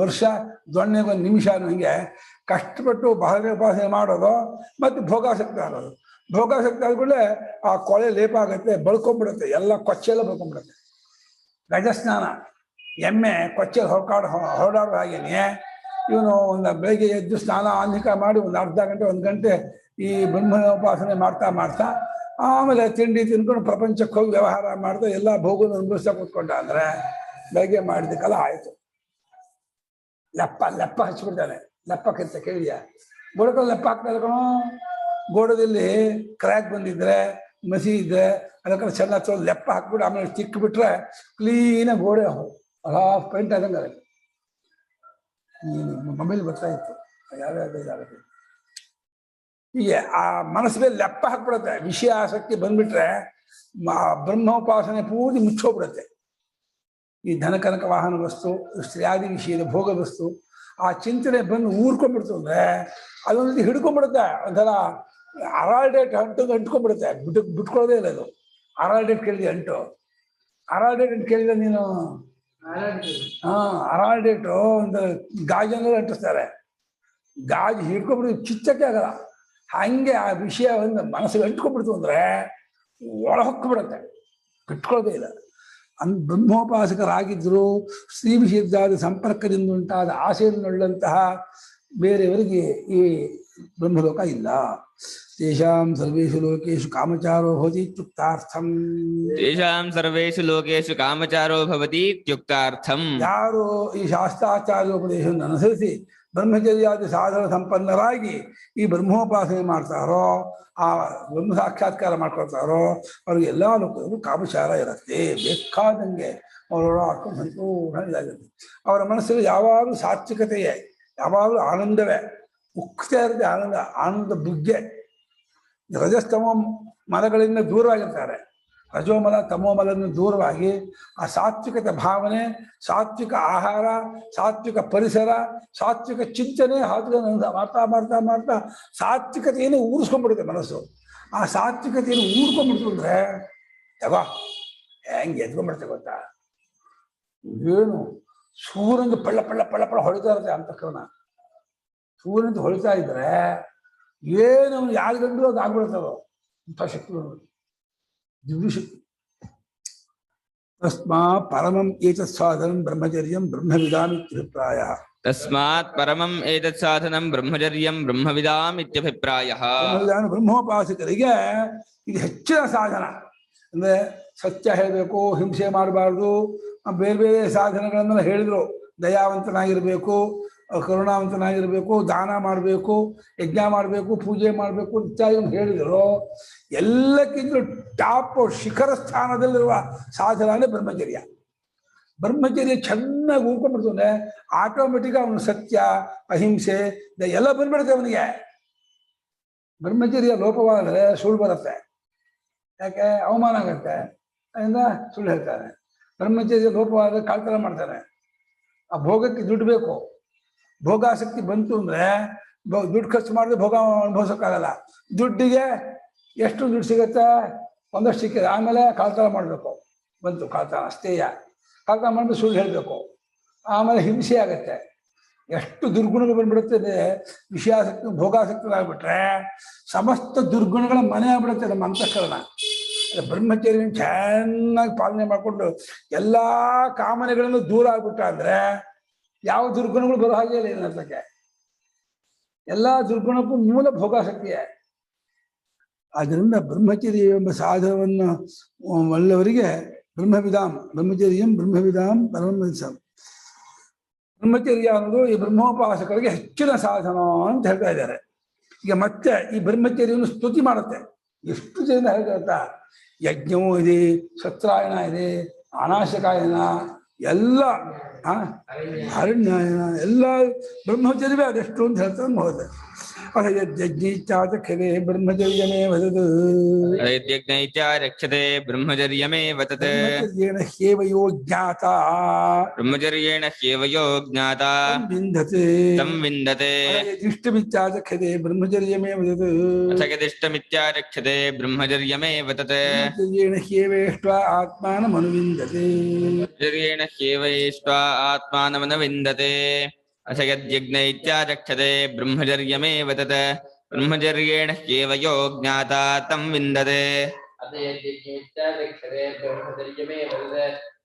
ವರ್ಷ, ದೊಣ್ಣೆಗೊಂದು ನಿಮಿಷ ಅನ್ನೋಂಗೆ ಕಷ್ಟಪಟ್ಟು ಬಹಳ ಉಪಾಸನೆ ಮಾಡೋದು ಮತ್ತು ಭೋಗಾಸಕ್ತಿ ಆಗೋದು. ಭೋಗಾಸಕ್ತಿ ಆದ್ಕೂಡಲೇ ಆ ಕೊಳೆ ಲೇಪ ಆಗುತ್ತೆ, ಬಳ್ಕೊಂಡ್ಬಿಡುತ್ತೆ, ಎಲ್ಲ ಕೊಚ್ಚೆಲ್ಲ ಬಳ್ಕೊಂಡ್ಬಿಡುತ್ತೆ. ಗಜಸ್ನಾನ, ಎಮ್ಮೆ ಕೊಚ್ಚೆ ಹೊರಡಾಡೋ ಹಾಗೇನೆ ಇವನು ಬೆಳಗ್ಗೆ ಎದ್ದು ಸ್ನಾನ ಆನ್ಹಿಕ ಮಾಡಿ ಒಂದು ಅರ್ಧ ಗಂಟೆ 1 ಗಂಟೆ ಈ ಬ್ರಹ್ಮೋಪಾಸನೆ ಮಾಡ್ತಾ ಮಾಡ್ತಾ ಆಮೇಲೆ ತಿಂಡಿ ತಿನ್ಕೊಂಡು ಪ್ರಪಂಚಕ್ಕೆ ಹೋಗಿ ವ್ಯವಹಾರ ಮಾಡ್ತಾ ಎಲ್ಲ ಭೋಗನ ಅನುಭವಿಸ್ತಾ ಕೂತ್ಕೊಂಡ ಅಂದ್ರೆ ಬೆಳಗ್ಗೆ ಮಾಡಿದಕ್ಕೆಲ್ಲ ಆಯ್ತು. ಲೆಪ್ಪ ಹಚ್ಬಿಡ್ತಾನೆ. ಲೆಪ್ಪಕ್ಕಿಂತ ಕೇಳಿದ್ಯಾ? ಗೋಡಕಲ್ಲಿ ಲೆಪ್ಪ ಹಾಕ್ತಾ ಇರ್ಕಣೋ. ಗೋಡದಲ್ಲಿ ಕ್ರ್ಯಾಕ್ ಬಂದಿದ್ರೆ, ಮಸಿ ಇದ್ರೆ ಅದಕ್ಕೆ ಚೆನ್ನಾಗಿ ತೊಳೆದು ಲೆಪ್ಪ ಹಾಕ್ಬಿಟ್ಟು ಆಮೇಲೆ ತಿಕ್ಕಿಬಿಟ್ರೆ ಕ್ಲೀನಾಗಿ ಗೋಡೆ ಪೇಂಟ್ ಆದಂಗೆ ಆಗುತ್ತೆ. ಮೊಬೈಲ್ ಬರ್ತಾ ಇತ್ತು ಯಾವ್ಯಾವ ಇದಾಗುತ್ತೆ. ಹೀಗೆ ಆ ಮನಸ್ಸು ಮೇಲೆ ಲೆಪ್ಪ ಹಾಕ್ಬಿಡುತ್ತೆ. ವಿಷಯ ಆಸಕ್ತಿ ಬಂದ್ಬಿಟ್ರೆ ಬ್ರಹ್ಮೋಪಾಸನೆ ಪೂರ್ತಿ ಮುಚ್ಚೋಗ್ಬಿಡುತ್ತೆ. ಈ ಧನಕನಕ ವಾಹನ ವಸ್ತು, ಸ್ತ್ರೀಯಾದಿ ವಿಷಯದ ಭೋಗ ವಸ್ತು, ಆ ಚಿಂತನೆ ಬಂದು ಊರ್ಕೊಂಡ್ಬಿಡ್ತು ಅಂದ್ರೆ ಅದೊಂದು ರೀತಿ ಹಿಡ್ಕೊಂಡ್ಬಿಡುತ್ತೆ. ಒಂಥರ ಅರಾಲ್ಡೇಟ್ ಅಂಟ್ಕೊಂಡ್ಬಿಡುತ್ತೆ. ಬಿಟ್ಕೊಳ್ಳೋದೇ ಇಲ್ಲ ಅದು. ಅರಾಲ್ಡೇಟ್ ಕೇಳಿದೆ ಅಂಟು. ಅರಾಲ್ಡೇಟ್ ಅಂತ ಕೇಳಿದ್ರೆ ನೀನು ಅರಾಲ್ಡೇಟು ಒಂದು ಗಾಜನ್ನು ಅಂಟಿಸ್ತಾರೆ. ಗಾಜು ಹಿಡ್ಕೊಂಡ್ಬಿಟ್ಟು ಚಿಚ್ಚಕ್ಕೆ ಆಗಲ್ಲ. ಹಂಗೆ ಆ ವಿಷಯ ಒಂದು ಮನಸ್ಸಿಗೆ ಅಂಟ್ಕೊಂಡ್ಬಿಡ್ತು ಅಂದ್ರೆ ಒಳ ಹೊಕ್ಬಿಡುತ್ತೆ, ಬಿಟ್ಕೊಳ್ಳೋದೇ ಇಲ್ಲ. ಬ್ರಹ್ಮೋಪಾಸಕರಾಗಿದ್ದರೂ ಸ್ತ್ರೀ ವಿಷಯದಾದ ಸಂಪರ್ಕದಿಂದ ಉಂಟಾದ ಆಸೆಯನ್ನುಳ್ಳಂತಹ ಬೇರೆಯವರಿಗೆ ಈ ಬ್ರಹ್ಮಲೋಕ ಇಲ್ಲ. ತೇಷಾಂ ಸರ್ವೇಷು ಲೋಕೇಶು ಕಾಮಚಾರೋ ಭವತಿ ಇತ್ಯುಕ್ತಾರ್ಥಂ. ತೇಷಾಂ ಸರ್ವೇಷು ಲೋಕೇಶು ಕಾಮಚಾರೋ ಭವತಿ ಇತ್ಯುಕ್ತಾರ್ಥಂ. ಯಾರು ಈ ಶಾಸ್ತ್ರಾಚಾರ್ಯೋಪದೇಶವನ್ನು ಅನುಸರಿಸಿ ಬ್ರಹ್ಮಚರ್ಯಾದಿ ಸಾಧನ ಸಂಪನ್ನರಾಗಿ ಈ ಬ್ರಹ್ಮೋಪಾಸನೆ ಮಾಡ್ತಾರೋ, ಆ ಬ್ರಹ್ಮ ಸಾಕ್ಷಾತ್ಕಾರ ಮಾಡ್ಕೊಳ್ತಾರೋ ಅವ್ರಿಗೆ ಎಲ್ಲ ಲೋಕದಲ್ಲೂ ಕಾಮಚಾರ ಇರುತ್ತೆ. ಬೇಕಾದಂಗೆ ಅವರೊಳ ಹಾಕೊಂಡು ಸಂಪೂರ್ಣ ಇದಾಗುತ್ತೆ. ಅವರ ಮನಸ್ಸಲ್ಲಿ ಯಾವಾಗಲೂ ಸಾತ್ವಿಕತೆಯೇ, ಯಾವಾಗಲೂ ಆನಂದವೇ ಉಕ್ತಾ ಇರುತ್ತೆ. ಆನಂದ ಬುಗ್ಗೆ. ರಜಸ್ತಮ ಮನಗಳಿಂದ ದೂರವಾಗಿರ್ತಾರೆ. ರಜೋಮಲ ತಮೋಮಲನ್ನು ದೂರವಾಗಿ ಆ ಸಾತ್ವಿಕತೆ ಭಾವನೆ, ಸಾತ್ವಿಕ ಆಹಾರ, ಸಾತ್ವಿಕ ಪರಿಸರ, ಸಾತ್ವಿಕ ಚಿಂತನೆ ಮಾಡ್ತಾ ಮಾಡ್ತಾ ಮಾಡ್ತಾ ಸಾತ್ವಿಕತೆಯನ್ನು ಊರಿಸ್ಕೊಂಡ್ಬಿಡುತ್ತೆ ಮನಸ್ಸು. ಆ ಸಾತ್ವಿಕತೆಯನ್ನು ಊರ್ಕೊಂಡ್ಬಿಡ್ತು ಅಂದ್ರೆ ಯಾಗೋ ಹೆಂಗೆ ಎದ್ಕೊಂಡ್ಬಿಡುತ್ತೆ ಗೊತ್ತಾ? ಏನು ಸೂರ್ಯನಿಗೆ ಪಳ್ಳ ಪಳ್ಳ ಪಳ್ಳ ಪಳ್ಳ ಹೊಳಿತಾ ಇರುತ್ತೆ ಅಂತಃಕರಣ. ಸೂರ್ಯನಿಗೆ ಹೊಳಿತಾ ಇದ್ರೆ ಏನು ಯಾರು ಗಂಡು ಅದು ಆಗ್ಬಿಡುತ್ತದೋ ಇಂಥ ಶಕ್ತಿಗಳು, ದಿವ್ಯ ಶಕ್ತಿ. ತಸ್ಮಾ ಪರಮಂ ಏತತ್ ಸಾಧನಂ ಬ್ರಹ್ಮಚರ್ಯಂ ಬ್ರಹ್ಮವಿದಾಂ ಇತ್ಯಭಿಪ್ರಾಯ. ತಸ್ಮಾತ್ ಪರಮಂ ಏತತ್ ಸಾಧನಂ ಬ್ರಹ್ಮಚರ್ಯಂ ಬ್ರಹ್ಮವಿದಾಂ ಇತ್ಯಭಿಪ್ರಾಯ. ಬ್ರಹ್ಮೋಪಾಸಕರಿಗೆ ಇದು ಹೆಚ್ಚಿನ ಸಾಧನ. ಅಂದ್ರೆ ಸತ್ಯ ಹೇಳಬೇಕು, ಹಿಂಸೆ ಮಾಡಬಾರ್ದು, ಬೇರೆ ಬೇರೆ ಸಾಧನಗಳನ್ನೆಲ್ಲ ಹೇಳಿದ್ರು. ದಯಾವಂತನಾಗಿರ್ಬೇಕು, ಕರುಣಾವಂತನಾಗಿರ್ಬೇಕು, ದಾನ ಮಾಡಬೇಕು, ಯಜ್ಞ ಮಾಡಬೇಕು, ಪೂಜೆ ಮಾಡಬೇಕು ಇತ್ಯಾದಿ ಹೇಳಿದರು. ಎಲ್ಲಕ್ಕಿಂತಲೂ ಟಾಪ್ ಶಿಖರ ಸ್ಥಾನದಲ್ಲಿರುವ ಸಾಧನ ಅಂದರೆ ಬ್ರಹ್ಮಚರ್ಯ. ಬ್ರಹ್ಮಚರ್ಯ ಚೆನ್ನಾಗಿ ಉಳ್ಕೊಂಡ್ಬಿಡ್ತಾನೆ, ಆಟೋಮೆಟಿಕ್ ಅವನು ಸತ್ಯ, ಅಹಿಂಸೆ ಎಲ್ಲ ಬಂದ್ಬಿಡುತ್ತೆ ಅವನಿಗೆ. ಬ್ರಹ್ಮಚರ್ಯ ಲೋಪವಾದರೆ ಸುಳ್ಳು ಬರುತ್ತೆ. ಯಾಕೆ? ಅವಮಾನ ಆಗುತ್ತೆ, ಅದರಿಂದ ಸುಳ್ಳು ಹೇಳ್ತಾನೆ. ಬ್ರಹ್ಮಚರ್ಯ ಲೋಪವಾದರೆ ಕಳ್ತನ ಮಾಡ್ತಾನೆ. ಆ ಭೋಗಕ್ಕೆ ದುಡ್ಡು ಬೇಕು. ಭೋಗಾಸಕ್ತಿ ಬಂತು ಅಂದರೆ ದುಡ್ಡು ಖರ್ಚು ಮಾಡಿದ್ರೆ ಭೋಗ ಅನುಭವಿಸೋಕ್ಕಾಗಲ್ಲ. ದುಡ್ಡಿಗೆ ಎಷ್ಟು ದುಡ್ಡು ಸಿಗುತ್ತೆ? ಒಂದಷ್ಟು ಸಿಕ್ಕಿದೆ, ಆಮೇಲೆ ಕಳ್ತನ ಮಾಡಬೇಕು. ಬಂತು ಕಳ್ತನ, ಅಷ್ಟೇಯ. ಕಳ್ತನ ಮಾಡಿದ್ರೆ ಸುಳ್ಳು ಹೇಳಬೇಕು, ಆಮೇಲೆ ಹಿಂಸೆ ಆಗುತ್ತೆ. ಎಷ್ಟು ದುರ್ಗುಣಗಳು ಬಂದ್ಬಿಡುತ್ತೆ. ವಿಷಯಾಸಕ್ತಿ ಭೋಗಾಸಕ್ತಿಗಳಾಗ್ಬಿಟ್ರೆ ಸಮಸ್ತ ದುರ್ಗುಣಗಳ ಮನೆ ಆಗ್ಬಿಡುತ್ತೆ ನಮ್ಮ ಅಂತಃಕರಣ. ಬ್ರಹ್ಮಚರ್ಯ ಚೆನ್ನಾಗಿ ಪಾಲನೆ ಮಾಡಿಕೊಂಡು ಎಲ್ಲ ಕಾಮನೆಗಳನ್ನು ದೂರ ಆಗ್ಬಿಟ್ಟ ಅಂದ್ರೆ ಯಾವ ದುರ್ಗುಣಗಳು ಬರೋ ಹಾಗೆ ಇಲ್ಲ ಏನಂತಕ್ಕೆ. ಎಲ್ಲ ದುರ್ಗುಣಕ್ಕೂ ಮೂಲ ಭೋಗಾಸಕ್ತಿಯೇ. ಆದ್ದರಿಂದ ಬ್ರಹ್ಮಚರ್ಯ ಎಂಬ ಸಾಧನವನ್ನು ಒಳ್ಳೆಯವರಿಗೆ ಬ್ರಹ್ಮವಿದಾಂ ಬ್ರಹ್ಮಚರ್ಯಂ ಬ್ರಹ್ಮವಿದಾಂ ಪರಮವಿದಾಂ. ಬ್ರಹ್ಮಚರ್ಯ ಅನ್ನೋದು ಈ ಬ್ರಹ್ಮೋಪಾಸಕರಿಗೆ ಹೆಚ್ಚಿನ ಸಾಧನ ಅಂತ ಹೇಳ್ತಾ ಇದ್ದಾರೆ. ಈಗ ಮತ್ತೆ ಈ ಬ್ರಹ್ಮಚರ್ಯವನ್ನು ಸ್ತುತಿ ಮಾಡುತ್ತೆ. ಎಷ್ಟು ಜನ ಹೇಳ್ತಾ, ಯಜ್ಞವೂ ಇದೆ, ಸತ್ರಾಯಣ ಇದೆ, ಅನಾಶಕಾಯನ ಎಲ್ಲ, ಅರಣ್ಯಾಯನ ಎಲ್ಲ ಬ್ರಹ್ಮಚರ್ಯವೇ ಅದೆಷ್ಟು ಅಂತ ಹೇಳ್ತಾರೆ. ಹೋದ ಯಜ್ಞೈತ್ಯಾಚಕ್ಷತೆ ಬ್ರಹ್ಮಚರ್ಯಮೇ ವದತ್. ಯಜ್ಞೈತ್ಯಾಚಕ್ಷತೆ ಬ್ರಹ್ಮಚರ್ಯಮೇ ವದತ್. ಬ್ರಹ್ಮಚರ್ಯೇಣ ಹ್ಯೇವಯೋ ಜ್ಞಾತಾ. ಬ್ರಹ್ಮಚರ್ಯೇಣ ಹ್ಯೇವಯೋ ಜ್ಞಾತಾ ವಿಂದತೆ ತಂ ವಿಂದತೆ. ಯದಿಷ್ಟಮಿತ್ಯಾಚಕ್ಷತೆ ಬ್ರಹ್ಮಚರ್ಯಮೇ ವದತ್. ಅಥ ಯದಿಷ್ಟಮಿತ್ಯಾಚಕ್ಷತೆ ಬ್ರಹ್ಮಚರ್ಯಮೇ ವದತ್. ಬ್ರಹ್ಮಚರ್ಯೇಣ ಹ್ಯೇವೇಷ್ಟ್ವಾ ಆತ್ಮಾನಮನುವಿಂದತೆ. ಬ್ರಹ್ಮಚರ್ಯೇಣ ಹ್ಯೇವೇಷ್ಟ್ವಾ ಆತ್ಮಾನಮನುವಿಂದತೆ. ಅಥ ಯಜ್ಞೈತ್ಯಾಚಕ್ಷತೆ ಬ್ರಹ್ಮಚರ್ಯಮೇ ವದತ್. ಬ್ರಹ್ಮಚರ್ಯೇಣ ಹ್ಯೇವಯೋ ಜ್ಞಾತಾ ತಂ ವಿಂದತೆ.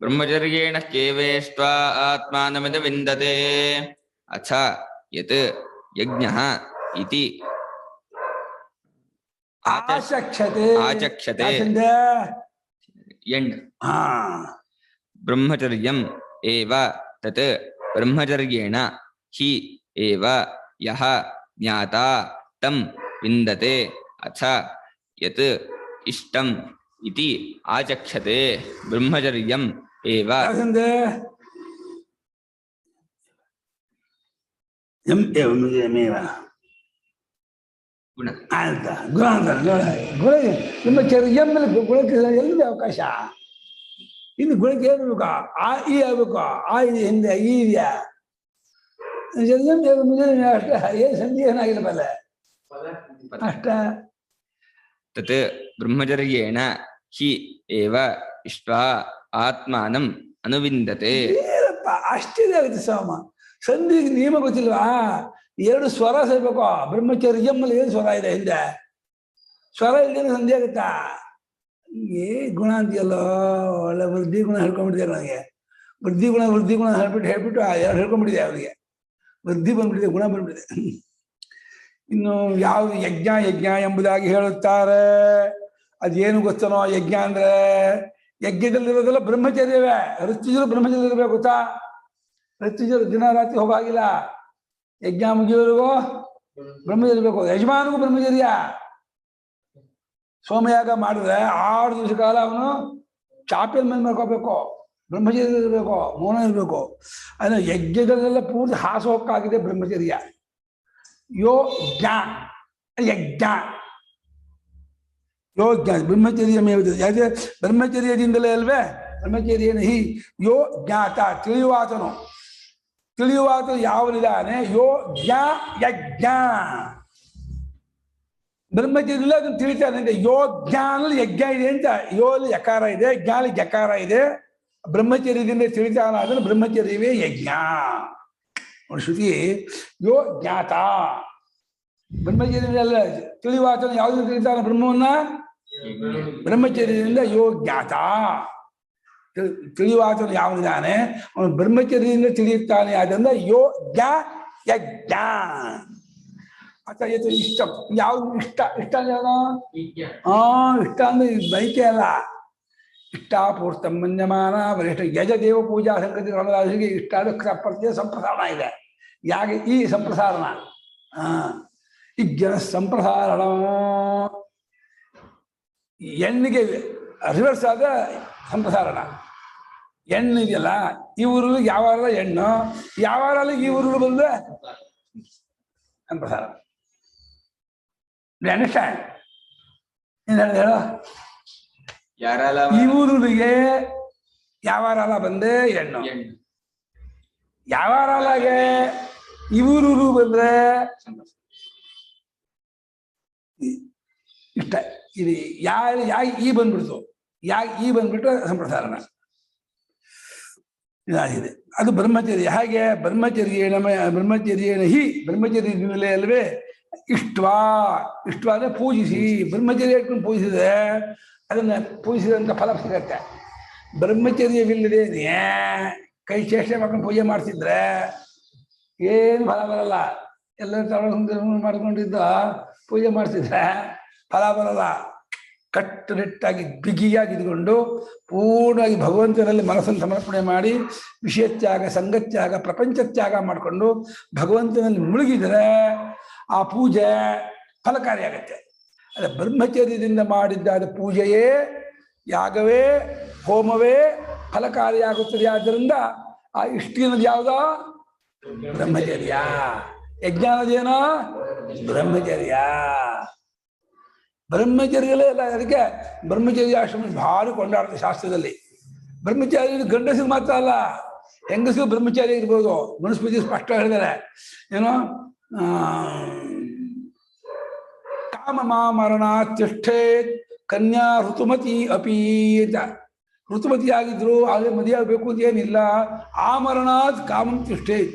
ಬ್ರಹ್ಮಚರ್ಯೇಣ ಹ್ಯೇವೇಷ್ಟ್ವಾ ಆತ್ಮಾನಮನುವಿಂದತೆ. ಅಥ ಯತ್ ಯಜ್ಞಃ ಇತಿ ಆಚಕ್ಷತೆ ಆಚಕ್ಷತೆ ಎಂಡ್ ಬ್ರಹ್ಮಚರ್ಯಂ ಏವ ತತ್ ಬ್ರಹ್ಮಚರ್ಯೇಣ ಹಿ ಏವ ಯಹ ಜ್ಞಾತಾ ತಂ ವಿಂದತೆ. ಅಥ ಯತ್ ಇಷ್ಟಂ ಇತಿ ಆಚಕ್ಷತೆ ಬ್ರಹ್ಮಚರ್ಯಂ ಏವ. ಗುಣ ಅಂತ ಗುಣ ಅಂತಾರೆ. ಗುಣ ಬ್ರಹ್ಮಚರ್ಯ ಗುಣಕ್ಕೆ ಎಲ್ಲಿದೆ ಅವಕಾಶ? ಇನ್ನು ಗುಣಕ್ಕೆ ಏನು ಬೇಕಾ? ಆ ಈ ಆಗ್ಬೇಕು. ಆ ಇದೆ ಹಿಂದೆ ಈ ಇದೆಯಾ? ಅಷ್ಟ ಏನು ಸಂಧಿ ಏನಾಗಿಲ್ಲ ಬಲ್ಲ ಅಷ್ಟ. ತತ್ ಬ್ರಹ್ಮಚರ್ಯೇಣ ಹಿ ಏವ ಇಷ್ಟ್ವಾ ಆತ್ಮಾನಂ ಅನುವಿಂದತೆ. ಏನಪ್ಪ ಅಷ್ಟಿದೆ ಆಗುತ್ತೆ ಸೋಮ. ಸಂಧಿಗೆ ನಿಯಮ ಗೊತ್ತಿಲ್ವಾ? ಎರಡು ಸ್ವರ ಸೇರ್ಬೇಕು. ಬ್ರಹ್ಮಚರ್ಯಮ್ಮಲ್ಲಿ ಏನು ಸ್ವರ ಇದೆ ಹಿಂದೆ? ಸ್ವರ ಇಲ್ಲೇನು ಸಂಧಿ ಆಗುತ್ತಾ? ಏ ಗುಣ ಅಂತೀಯಲ್ಲೋ, ಒಳ್ಳೆ ವೃದ್ಧಿ ಗುಣ ಹೇಳ್ಕೊಂಡ್ಬಿಟ್ಟಿದೆ. ನನಗೆ ವೃದ್ಧಿ ಗುಣ ಹೇಳ್ಬಿಟ್ಟು ಎರಡು ಹೇಳ್ಕೊಂಡ್ಬಿಟ್ಟಿದೆ. ಅವರಿಗೆ ವೃದ್ಧಿ ಬಂದ್ಬಿಟ್ಟಿದೆ, ಗುಣ ಬಂದ್ಬಿಟ್ಟಿದೆ. ಇನ್ನು ಯಾವ ಯಜ್ಞ ಎಂಬುದಾಗಿ ಹೇಳುತ್ತಾರೆ. ಅದೇನು ಗೊತ್ತನೋ? ಯಜ್ಞ ಅಂದ್ರೆ ಯಜ್ಞದಲ್ಲಿರೋದೆಲ್ಲ ಬ್ರಹ್ಮಚರ್ಯವೇ. ಋತ್ವಿಜರು ಬ್ರಹ್ಮಚರ್ಯ ಇರಬೇಕು ಗೊತ್ತಾ? ಋತ್ವಿಜರು ದಿನ ರಾತ್ರಿ ಹೋಗಾಗಿಲ್ಲ. ಯಜ್ಞ ಮುಗಿಯೋರಿಗೂ ಬ್ರಹ್ಮಚರ್ಯ ಇರಬೇಕು. ಯಜಮಾನಿಗೂ ಬ್ರಹ್ಮಚರ್ಯ. ಸೋಮಯಾಗ ಮಾಡಿದ್ರೆ 6 ದಿವಸ ಕಾಲ ಅವನು ಚಾಪೆಲ್ ಮೇಲೆ ಮಾಡ್ಕೋಬೇಕು, ಬ್ರಹ್ಮಚರ್ಯ ಇರಬೇಕು, ಮೌನ ಇರಬೇಕು. ಅಂದ್ರೆ ಯಜ್ಞದಲ್ಲೆಲ್ಲ ಪೂರ್ತಿ ಹಾಸೋಕ್ಕಾಗಿದೆ ಬ್ರಹ್ಮಚರ್ಯ. ಯೋ ಜ್ಞ ಯಜ್ಞ ಯೋ ಜ್ಞಾತ ಬ್ರಹ್ಮಚರ್ಯಮೇವ ಯಾಕೆ ಬ್ರಹ್ಮಚರ್ಯದಿಂದಲೇ ಅಲ್ವೇ ಬ್ರಹ್ಮಚರ್ಯನ ಹಿ ಯೋ ಜ್ಞಾತ ತಿಳಿಯುವಾತನು ಯಾವನಿದಾನೆ ಯೋ ಜ್ಞಾ ಯಜ್ಞ ಬ್ರಹ್ಮಚರ್ಯ ಅದನ್ನು ತಿಳಿತಾನೆ ಅಂತ ಯೋ ಜ್ಞಾನಲ್ಲಿ ಯಜ್ಞ ಇದೆ ಅಂತ ಯೋಲಿ ಯಕಾರ ಇದೆ ಜ್ಞಾಲಿ ಜಕಾರ ಇದೆ ಬ್ರಹ್ಮಚರ್ಯದಿಂದ ತಿಳಿತಾನ ಅದನ್ನು ಬ್ರಹ್ಮಚರ್ಯವೇ ಯಜ್ಞ ಶ್ರುತಿ ಯೋ ಜ್ಞಾತ ಬ್ರಹ್ಮಚರ್ಯದಲ್ಲ ತಿಳಿಯುವಾತನು ಯಾವುದನ್ನು ತಿಳಿತಾನ ಬ್ರಹ್ಮವನ್ನ ಬ್ರಹ್ಮಚರ್ಯದಿಂದ ಯೋ ಜ್ಞಾತ ತಿಳಿಯುವಾತನು ಯಾವನಿದ್ದಾನೆ ಅವನು ಬ್ರಹ್ಮಚರ್ಯದಿಂದ ತಿಳಿಯುತ್ತಾನೆ ಆದ್ದರಿಂದ ಯೋ ಜ್ಞ ಯಜ್ಞ ಅಥವಾ ಇದು ಇಷ್ಟ ಯಾವ್ದು ಇಷ್ಟ ಅಂದ್ರೆ ಯಾವ್ದು ಇಷ್ಟ ಅಂದ್ರೆ ಬೈಕೆ ಅಲ್ಲ ಇಷ್ಟಾಪೂರ್ತ ಮನ್ಯಮಾನ ವರಿಷ್ಠ ಯಜದೇವ ಪೂಜಾ ಸಂಗತಿ ರಾಮದಾಸರಿಗೆ ಇಷ್ಟ ಪ್ರತ್ಯಯ ಸಂಪ್ರಸಾರಣ ಇದೆ ಯಾಕೆ ಈ ಸಂಪ್ರಸಾರಣ ಈ ಜನ ಸಂಪ್ರಸಾರಣ ಹೆಣ್ಣಿಗೆ ರಿವರ್ಸ್ ಆದ ಸಂಪ್ರಸಾರಣ ಹೆಣ್ಣು ಇದೆಯಲ್ಲ ಈ ಊರಲ್ಲಿ ಯಾವಾರ ಹೆಣ್ಣು ಯಾವಾರಲ್ಲಿ ಈ ಊರಲ್ಲಿ ಬಂದ್ರೆ ಸಂಪ್ರಸಾರ ಅಂಡರ್ಸ್ಟ್ಯಾಂಡ್ ಏನ್ ಹೇಳಿದೆ ಹೇಳ ಈ ಊರಿಗೆ ಯಾವಾರಲ್ಲ ಬಂದೆ ಹೆಣ್ಣು ಯಾವಾರಲಾಗೆ ಈ ಊರು ಬಂದ್ರೆ ಇಷ್ಟ ಇದು ಯಾಕೆ ಈ ಬಂದ್ಬಿಡ್ತು ಈ ಬಂದ್ಬಿಟ್ರೆ ಸಂಪ್ರಸಾರಣ ಇದಾಗಿದೆ ಅದು ಬ್ರಹ್ಮಚರ್ಯ ಹಾಗೆ ಬ್ರಹ್ಮಚರ್ಯೇನ ಹಿ ಬ್ರಹ್ಮಚರ್ಯದಿಂದಲೇ ಅಲ್ವೇ ಇಷ್ಟವಾ ಅಂದ್ರೆ ಪೂಜಿಸಿ ಬ್ರಹ್ಮಚರ್ಯ ಇಟ್ಕೊಂಡು ಪೂಜಿಸಿದ್ರೆ ಅದನ್ನ ಪೂಜಿಸಿದಂತ ಫಲ ಸಿಗತ್ತೆ ಬ್ರಹ್ಮಚರ್ಯವಿಲ್ಲದೆ ಕೈ ಚೇಷ್ಟೆ ಮಾಡ್ಕೊಂಡು ಪೂಜೆ ಮಾಡ್ತಿದ್ರೆ ಏನು ಫಲ ಬರಲ್ಲ ಎಲ್ಲ ಮಾಡ್ಕೊಂಡಿದ್ದ ಪೂಜೆ ಮಾಡ್ತಿದ್ರೆ ಫಲ ಬರಲ್ಲ ಕಟ್ಟುನಿಟ್ಟಾಗಿ ಬಿಗಿಯಾಗಿ ಇದ್ಕೊಂಡು ಪೂರ್ಣವಾಗಿ ಭಗವಂತನಲ್ಲಿ ಮನಸ್ಸನ್ನು ಸಮರ್ಪಣೆ ಮಾಡಿ ವಿಷಯತ್ಯಾಗ ಸಂಗತ್ಯಾಗ ಪ್ರಪಂಚತ್ಯಾಗ ಮಾಡಿಕೊಂಡು ಭಗವಂತನಲ್ಲಿ ಮುಳುಗಿದರೆ ಆ ಪೂಜೆ ಫಲಕಾರಿಯಾಗತ್ತೆ. ಅದೇ ಬ್ರಹ್ಮಚರ್ಯದಿಂದ ಮಾಡಿದ್ದಾದ ಪೂಜೆಯೇ ಯಾಗವೇ ಹೋಮವೇ ಫಲಕಾರಿಯಾಗುತ್ತದೆ. ಆದ್ದರಿಂದ ಆ ಇಷ್ಟಿನದು ಯಾವುದೋ ಬ್ರಹ್ಮಚರ್ಯ, ಯಜ್ಞಾನದೇನೋ ಬ್ರಹ್ಮಚರ್ಯ. ಬ್ರಹ್ಮಚರ್ಯಲೇ ಅಲ್ಲ, ಅದಕ್ಕೆ ಬ್ರಹ್ಮಚರ್ಯ ಆಶ್ರಮ ಭಾರಿ ಕೊಂಡಾಡ್ತಾರೆ ಶಾಸ್ತ್ರದಲ್ಲಿ. ಬ್ರಹ್ಮಚಾರಿ ಗಂಡಸಿಗೆ ಮಾತ್ರ ಅಲ್ಲ, ಹೆಂಗಸಿಗೂ ಬ್ರಹ್ಮಚಾರಿ ಇರ್ಬೋದು. ಮನುಸ್ಮೃತಿ ಸ್ಪಷ್ಟ ಹೇಳಿದ್ದಾರೆ, ಏನೋ ಕಾಮ ಮಾಮರಣ ತಿಷ್ಠೇತ್ ಕನ್ಯಾ ಋತುಮತಿ ಅಪಿ ಅಂತ. ಋತುಮತಿಯಾಗಿದ್ರು ಆದರೆ ಮದುವೆ ಆಗಬೇಕು ಅಂತ ಏನಿಲ್ಲ. ಆಮರಣಾತ್ ಕಾಮಂ ತಿಷ್ಠೇತ್,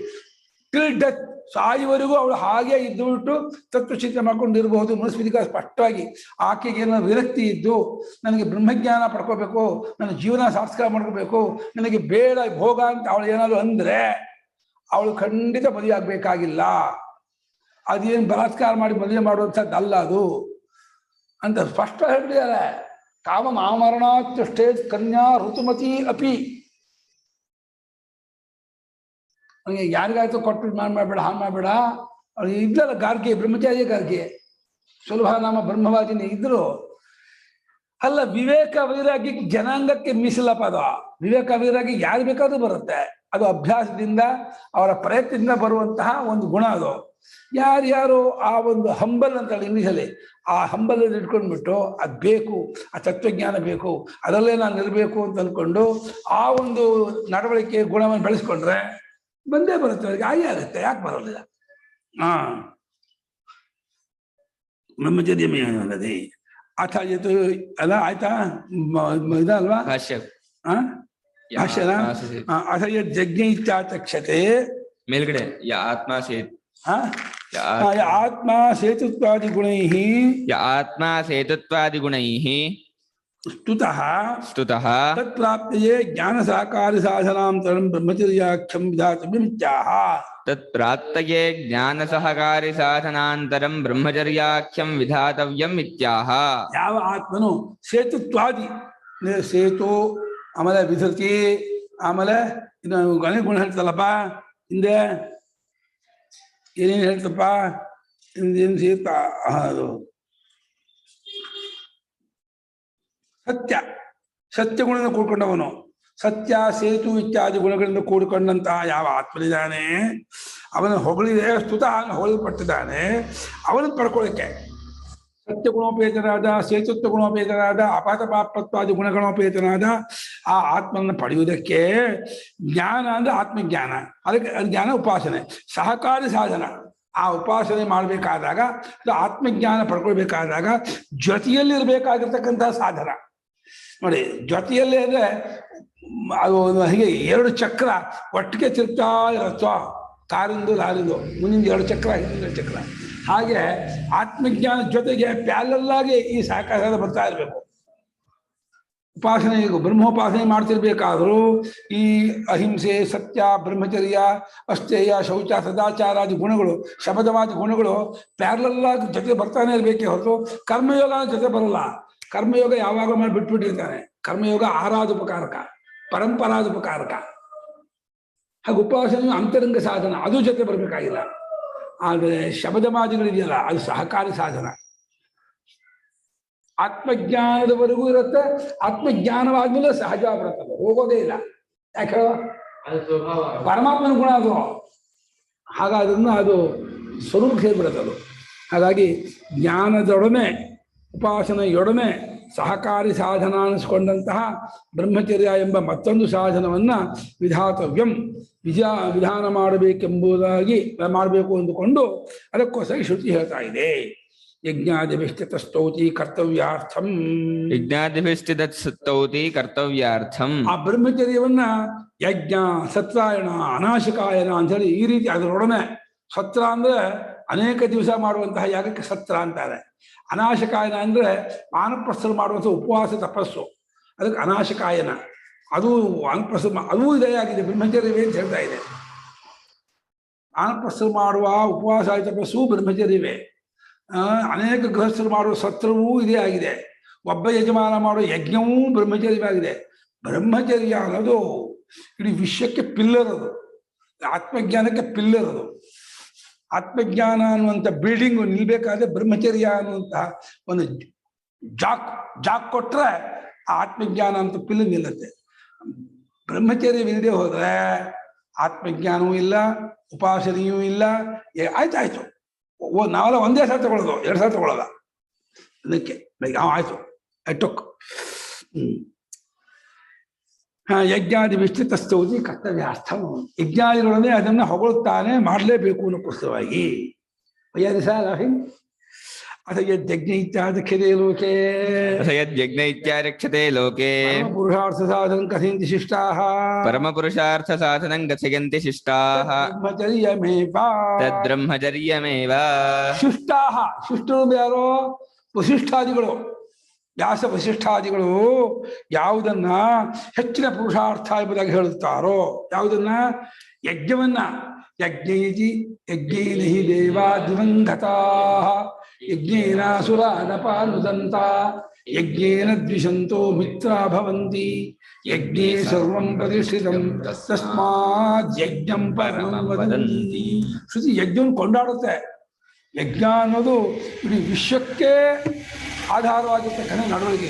ಟಿಲ್ ಡೆತ್, ಸಾಯುವರೆಗೂ ಅವಳು ಹಾಗೆ ಇದ್ದು ಬಿಟ್ಟು ತತ್ವಚಿಂತನೆ ಮಾಡ್ಕೊಂಡಿರ್ಬಹುದು. ಮನುಸ್ಮೃತಿಕ ಸ್ಪಷ್ಟವಾಗಿ ಆಕೆಗೆ ಏನೋ ವಿರಕ್ತಿ ಇದ್ದು ನನಗೆ ಬ್ರಹ್ಮಜ್ಞಾನ ಪಡ್ಕೋಬೇಕು, ನನ್ನ ಜೀವನ ಸಾರ್ಥಕ ಮಾಡ್ಕೋಬೇಕು, ನನಗೆ ಬೇಡ ಭೋಗ ಅಂತ ಅವಳು ಏನಾದ್ರು ಅಂದ್ರೆ ಅವಳು ಖಂಡಿತ ಮದುವೆ ಆಗ್ಬೇಕಾಗಿಲ್ಲ. ಅದೇನು ಬಲಾತ್ಕಾರ ಮಾಡಿ ಮದುವೆ ಮಾಡುವಂಥದ್ದು ಅಲ್ಲ ಅದು ಅಂತ ಸ್ಪಷ್ಟ ಹೇಳ್ಬಿಟ್ಟಿದ್ದಾರೆ. ಕಾಮ ಮಾಮರಣಾತ್ಷ್ಟೇ ಕನ್ಯಾ ಋತುಮತಿ ಅಪಿ. ಅವನಿಗೆ ಯಾರಿಗಾಯ್ತು ಕೊಟ್ಟು ಮಾಡಬೇಡ, ಹಾಳು ಮಾಡಬೇಡ. ಅವಳು ಇದ್ದಲ್ಲ ಗಾರ್ಗೆ, ಬ್ರಹ್ಮಚಾರಿ ಗಾರ್ಗೆ, ಸುಲಭ ನಾಮ ಬ್ರಹ್ಮವಾದಿನಿ ಇದ್ರು. ಅಲ್ಲ, ವಿವೇಕ ವೈರಾಗ್ಯ ಜನಾಂಗಕ್ಕೆ ಮೀಸಲಪ್ಪ ಅದು. ವಿವೇಕ ವೈರಾಗ್ಯ ಯಾರು ಬೇಕಾದ್ರೂ ಬರುತ್ತೆ. ಅದು ಅಭ್ಯಾಸದಿಂದ ಅವರ ಪ್ರಯತ್ನದಿಂದ ಬರುವಂತಹ ಒಂದು ಗುಣ ಅದು. ಯಾರ್ಯಾರು ಆ ಒಂದು ಹಂಬಲ್ ಅಂತ ಇಂಗ್ಲೀಷಲ್ಲಿ, ಆ ಹಂಬಲಲ್ಲಿ ಇಟ್ಕೊಂಡ್ಬಿಟ್ಟು ಅದು ಬೇಕು, ಆ ತತ್ವಜ್ಞಾನ ಬೇಕು, ಅದರಲ್ಲೇ ನಾನು ಇರಬೇಕು ಅಂತ ಅಂದ್ಕೊಂಡು ಆ ಒಂದು ನಡವಳಿಕೆ ಗುಣವನ್ನು ಬೆಳೆಸ್ಕೊಂಡ್ರೆ ಬಂದೇ ಬರುತ್ತೆ. ಅವ್ರಿಗೆ ಹಾಗೆ ಆಗುತ್ತೆ, ಯಾಕೆ ಬರೋದಿಲ್ಲ? ಬ್ರಹ್ಮಚರ್ಯ ಅಲ್ಲದೆ ಅಥ ಇದು ಅಲ್ಲ, ಆಯ್ತಾ? ಇದಲ್ವಾ ಭಾಷ್ಯನ? ಅಥ ಯಜ್ಞ ಇತ್ಯಾಚಕ್ಷತೆ ಮೇಲ್ಗಡೆ ಆತ್ಮ ಆತ್ಮ ಸೇತುತ್ವಾದಿ ಗುಣೈಃ ಸ್ತುತಃ ತತ್ಪ್ರಾಪ್ತಿಯೇ ಜ್ಞಾನ ಸಹಕಾರಿ ಸಾಧನಾಂತರಂ ಬ್ರಹ್ಮಚರ್ಯಾಖ್ಯಂ ವಿಧಾತವ್ಯಂ ಇತ್ಯಾಹ. ತತ್ಪ್ರಾಪ್ತಯೇ ಜ್ಞಾನ ಸಹಕಾರಿ ಸಾಧನಾಂತರಂ ಬ್ರಹ್ಮಚರ್ಯಾಖ್ಯಂ ವಿಧಾತವ್ಯಂ ಇತ್ಯಾಹ. ಯಾವ ಆತ್ಮನು ಸೇತುತ್ವಾದಿ, ಸೇತು ಆಮೇಲೆ ವಿಧತಿ, ಆಮೇಲೆ ಇನ್ನು ಗಣಿ ಗುಣ ಹೇಳ್ತಲ್ಲಪ್ಪ, ಹಿಂದೆ ಏನೇನು ಹೇಳ್ತಪ್ಪ, ಹಿಂದೇನು ಸೇತ, ಅದು ಸತ್ಯ ಗುಣದಿಂದ ಕೂಡ್ಕೊಂಡವನು, ಸತ್ಯ ಸೇತು ಇತ್ಯಾದಿ ಗುಣಗಳಿಂದ ಕೂಡಿಕೊಂಡಂತಹ ಯಾವ ಆತ್ಮನಿದ್ದಾನೆ ಅವನು ಹೊಗಳಿದೆ, ಸ್ತುತ ಹೊಗಳಲ್ಪಟ್ಟಿದ್ದಾನೆ. ಅವನನ್ನು ಪಡ್ಕೊಳ್ಳಿಕ್ಕೆ ಸತ್ಯ ಗುಣೋಪೇತನಾದ, ಸೇತುತ್ವ ಗುಣೋಪೇತನಾದ, ಅಪಾತ ಪಾಪತ್ವಾದಿ ಗುಣಗಣೋಪೇತನಾದ ಆ ಆತ್ಮನ ಪಡೆಯುವುದಕ್ಕೆ ಜ್ಞಾನ ಅಂದ್ರೆ ಆತ್ಮಜ್ಞಾನ, ಅದಕ್ಕೆ ಜ್ಞಾನ ಉಪಾಸನೆ, ಸಹಕಾರಿ ಸಾಧನ. ಆ ಉಪಾಸನೆ ಮಾಡಬೇಕಾದಾಗ, ಆತ್ಮಜ್ಞಾನ ಪಡ್ಕೊಳ್ಬೇಕಾದಾಗ ಜೊತೆಯಲ್ಲಿ ಇರಬೇಕಾಗಿರ್ತಕ್ಕಂತಹ ಸಾಧನ ನೋಡಿ. ಜೊತೆಯಲ್ಲೇ ಅಂದ್ರೆ ಅದು ಹೀಗೆ 2 ಚಕ್ರ ಒಟ್ಟಿಗೆ ತಿರುಗ್ತಾ ಇರತ್ವ, ಕಾರಿಂದು ಲಾರಿಂದು, ಮುಂದಿನ 2 ಚಕ್ರ ಹಿಂದಿನ ಚಕ್ರ. ಹಾಗೆ ಆತ್ಮಜ್ಞಾನ ಜೊತೆಗೆ ಪ್ಯಾಲಲ್ಲಾಗಿ ಈ ಸಹಕಾರ ಬರ್ತಾ ಇರಬೇಕು. ಉಪಾಸನೆ, ಈಗ ಬ್ರಹ್ಮೋಪಾಸನೆ ಮಾಡ್ತಿರ್ಬೇಕಾದ್ರೂ ಈ ಅಹಿಂಸೆ, ಸತ್ಯ, ಬ್ರಹ್ಮಚರ್ಯ, ಅಸ್ಥೇಯ, ಶೌಚ, ಸದಾಚಾರಾದಿ ಗುಣಗಳು, ಶಬದವಾದಿ ಗುಣಗಳು ಪ್ಯಾರಲಲ್ಲಾಗಿ ಜೊತೆ ಬರ್ತಾನೆ ಇರಬೇಕೇ ಹೊರತು ಕರ್ಮಯೋಗ ಜೊತೆ ಬರಲ್ಲ. ಕರ್ಮಯೋಗ ಯಾವಾಗ ಮಾಡಿ ಬಿಟ್ಬಿಟ್ಟಿರ್ತಾನೆ. ಕರ್ಮಯೋಗ ಆರಾಧೋಪಕಾರಕ, ಪರಂಪರಾದುಪಕಾರಕ. ಹಾಗೆ ಉಪಾಸನೆ ಅಂತರಂಗ ಸಾಧನ, ಅದು ಜೊತೆ ಬರಬೇಕಾಗಿಲ್ಲ. ಆದರೆ ಶಬದವಾದಿಗಳಿದೆಯಲ್ಲ, ಅದು ಸಹಕಾರಿ ಸಾಧನ. ಆತ್ಮಜ್ಞಾನದವರೆಗೂ ಇರುತ್ತೆ, ಆತ್ಮಜ್ಞಾನವಾದ್ಮೇಲೆ ಸಹಜ ಬರುತ್ತದೆ, ಹೋಗೋದೇ ಇಲ್ಲ. ಯಾಕೆ? ಪರಮಾತ್ಮನ ಗುಣ ಅದು. ಹಾಗಾದ್ರೂ ಅದು ಸ್ವರೂಪ ಸೇರಿಬಿಡುತ್ತೆ ಅದು. ಹಾಗಾಗಿ ಜ್ಞಾನದೊಡನೆ ಉಪಾಸನೆಯೊಡನೆ ಸಹಕಾರಿ ಸಾಧನ ಅನಿಸ್ಕೊಂಡಂತಹ ಬ್ರಹ್ಮಚರ್ಯ ಎಂಬ ಮತ್ತೊಂದು ಸಾಧನವನ್ನ ವಿಧಾತವ್ಯಂ, ವಿಧಾನ ಮಾಡಬೇಕೆಂಬುದಾಗಿ ಮಾಡಬೇಕು ಅಂದುಕೊಂಡು ಅದಕ್ಕೋಸ್ಕರ ಶ್ರುತಿ ಹೇಳ್ತಾ ಇದೆ. ಯಜ್ಞಾದಿಭಿಸ್ತೌತಿ ಕರ್ತವ್ಯಾರ್ಥಂ, ಯಜ್ಞಾದಿಭಿಸ್ತೌತಿ ಕರ್ತವ್ಯಾರ್ಥಂ. ಆ ಬ್ರಹ್ಮಚರ್ಯವನ್ನ ಯಜ್ಞ, ಸತ್ರಾಯಣ, ಅನಾಶಕಾಯನ ಅಂತ ಹೇಳಿ ಈ ರೀತಿ ಅದರೊಡನೆ. ಸತ್ರ ಅಂದ್ರೆ ಅನೇಕ ದಿವಸ ಮಾಡುವಂತಹ ಯಾಗಕ್ಕೆ ಸತ್ರ ಅಂತಾರೆ. ಅನಾಶಕಾಯನ ಅಂದ್ರೆ ವಾನಪ್ರಸ್ಥರು ಮಾಡುವಂತಹ ಉಪವಾಸ ತಪಸ್ಸು, ಅದಕ್ಕೆ ಅನಾಶಕಾಯನ. ಅದು ವಾನಪ್ರಸ್ಥ ಅದೂ ಇದೆಯಾಗಿದೆ, ಬ್ರಹ್ಮಚರ್ಯವೇ ಅಂತ ಹೇಳ್ತಾ ಇದೆ. ವಾನಪ್ರಸ್ಥರು ಮಾಡುವ ಉಪವಾಸ ತಪಸ್ಸು ಬ್ರಹ್ಮಚರ್ಯವೇ. ಅನೇಕ ಗೃಹಸ್ಥರು ಮಾಡುವ ಸತ್ರವೂ ಇದೇ ಆಗಿದೆ. ಒಬ್ಬ ಯಜಮಾನ ಮಾಡುವ ಯಜ್ಞವೂ ಬ್ರಹ್ಮಚರ್ಯವಾಗಿದೆ. ಬ್ರಹ್ಮಚರ್ಯ ಅನ್ನೋದು ಇಡೀ ವಿಶ್ವಕ್ಕೆ ಪಿಲ್ಲರ್, ಅದು ಆತ್ಮಜ್ಞಾನಕ್ಕೆ ಪಿಲ್ಲರ್. ಅದು ಆತ್ಮಜ್ಞಾನ ಅನ್ನುವಂಥ ಬಿಲ್ಡಿಂಗ್ ನಿಲ್ಬೇಕಾದ್ರೆ ಬ್ರಹ್ಮಚರ್ಯ ಅನ್ನುವಂತಹ ಒಂದು ಜಾಕ್ ಕೊಟ್ರೆ ಆ ಆತ್ಮಜ್ಞಾನ ಅಂತ ಪಿಲ್ಲರ್ ನಿಲ್ಲುತ್ತೆ. ಬ್ರಹ್ಮಚರ್ಯವಿಲ್ಲದೆ ಹೋದ್ರೆ ಆತ್ಮಜ್ಞಾನವೂ ಇಲ್ಲ, ಉಪಾಸನೆಯೂ ಇಲ್ಲ. ಆಯ್ತಾಯ್ತು, ನಾವೆಲ್ಲ ಒಂದೇ ಸಲ ತಗೊಳ್ಳೋದು, 2 ಸಲ ತಗೊಳ್ಳೋದ. ಅದಕ್ಕೆ ಆಯ್ತು, ಟೊಕ್. ಯಜ್ಞಾದಿ ವಿಸ್ತೃತ ಸ್ತೌತಿ ಕರ್ತವ್ಯಾರ್ಥ. ಯಜ್ಞಾದಿಗಳನ್ನೇ ಅದನ್ನ ಹೊಗಳುತ್ತಾನೆ, ಮಾಡಲೇಬೇಕು ಅನ್ನೋಕ್ಕೋಸ್ಕರವಾಗಿ. ಅಥ ಯಜ್ಞ ಇತ್ಯಾದಕ್ಷತೆ ಲೋಕೆ, ಯಜ್ಞ ಇತ್ಯಾದಕ್ಷತೆ ಲೋಕೆ ಪುರುಷಾರ್ಥ ಸಾಧನ ಕಥಯಂತಿ ಶಿಷ್ಟಾಃ, ಪರಮ ಪುರುಷಾರ್ಥ ಸಾಧನಂ ಕಥಯಂತಿ ಶಿಷ್ಟಾಃ, ತದ್ಬ್ರಹ್ಮಚರ್ಯಮೇವ. ಶಿಷ್ಟಾಃ, ಶಿಷ್ಟರು ಯಾರೋ? ವಸಿಷ್ಠಾದಿಗಳು, ವ್ಯಾಸ ವಸಿಷ್ಠಾದಿಗಳು ಯಾವುದನ್ನ ಹೆಚ್ಚಿನ ಪುರುಷಾರ್ಥ ಎಂಬುದಾಗಿ ಹೇಳುತ್ತಾರೋ, ಯಾವುದನ್ನ? ಯಜ್ಞವನ್ನ. ಯಜ್ಞೈತಿ ಯಜ್ಞೇನ ಹಿ ದೇವಾ ದಿವಂಗತಾ, ಯಜ್ಞೇನ ಸುರಾನಪಾನುದಂತ, ಯಜ್ಞೇನ ದ್ವಿಷಂತೋ ಮಿತ್ರಾ ಭವಂತಿ, ಯಜ್ಞೇ ಸರ್ವಂ ಪ್ರತಿಷ್ಠಿತಂ ತಸ್ಮಾತ್ ಯಜ್ಞಂ ಪರಂ ವದಂತಿ. ಶ್ರುತಿ ಯಜ್ಞವನ್ನು ಕೊಂಡಾಡುತ್ತೆ. ಯಜ್ಞ ಅನ್ನೋದು ಇಡೀ ವಿಶ್ವಕ್ಕೆ ಆಧಾರವಾಗಿರ್ತಕ್ಕಂಥ ನಡವಳಿಕೆ.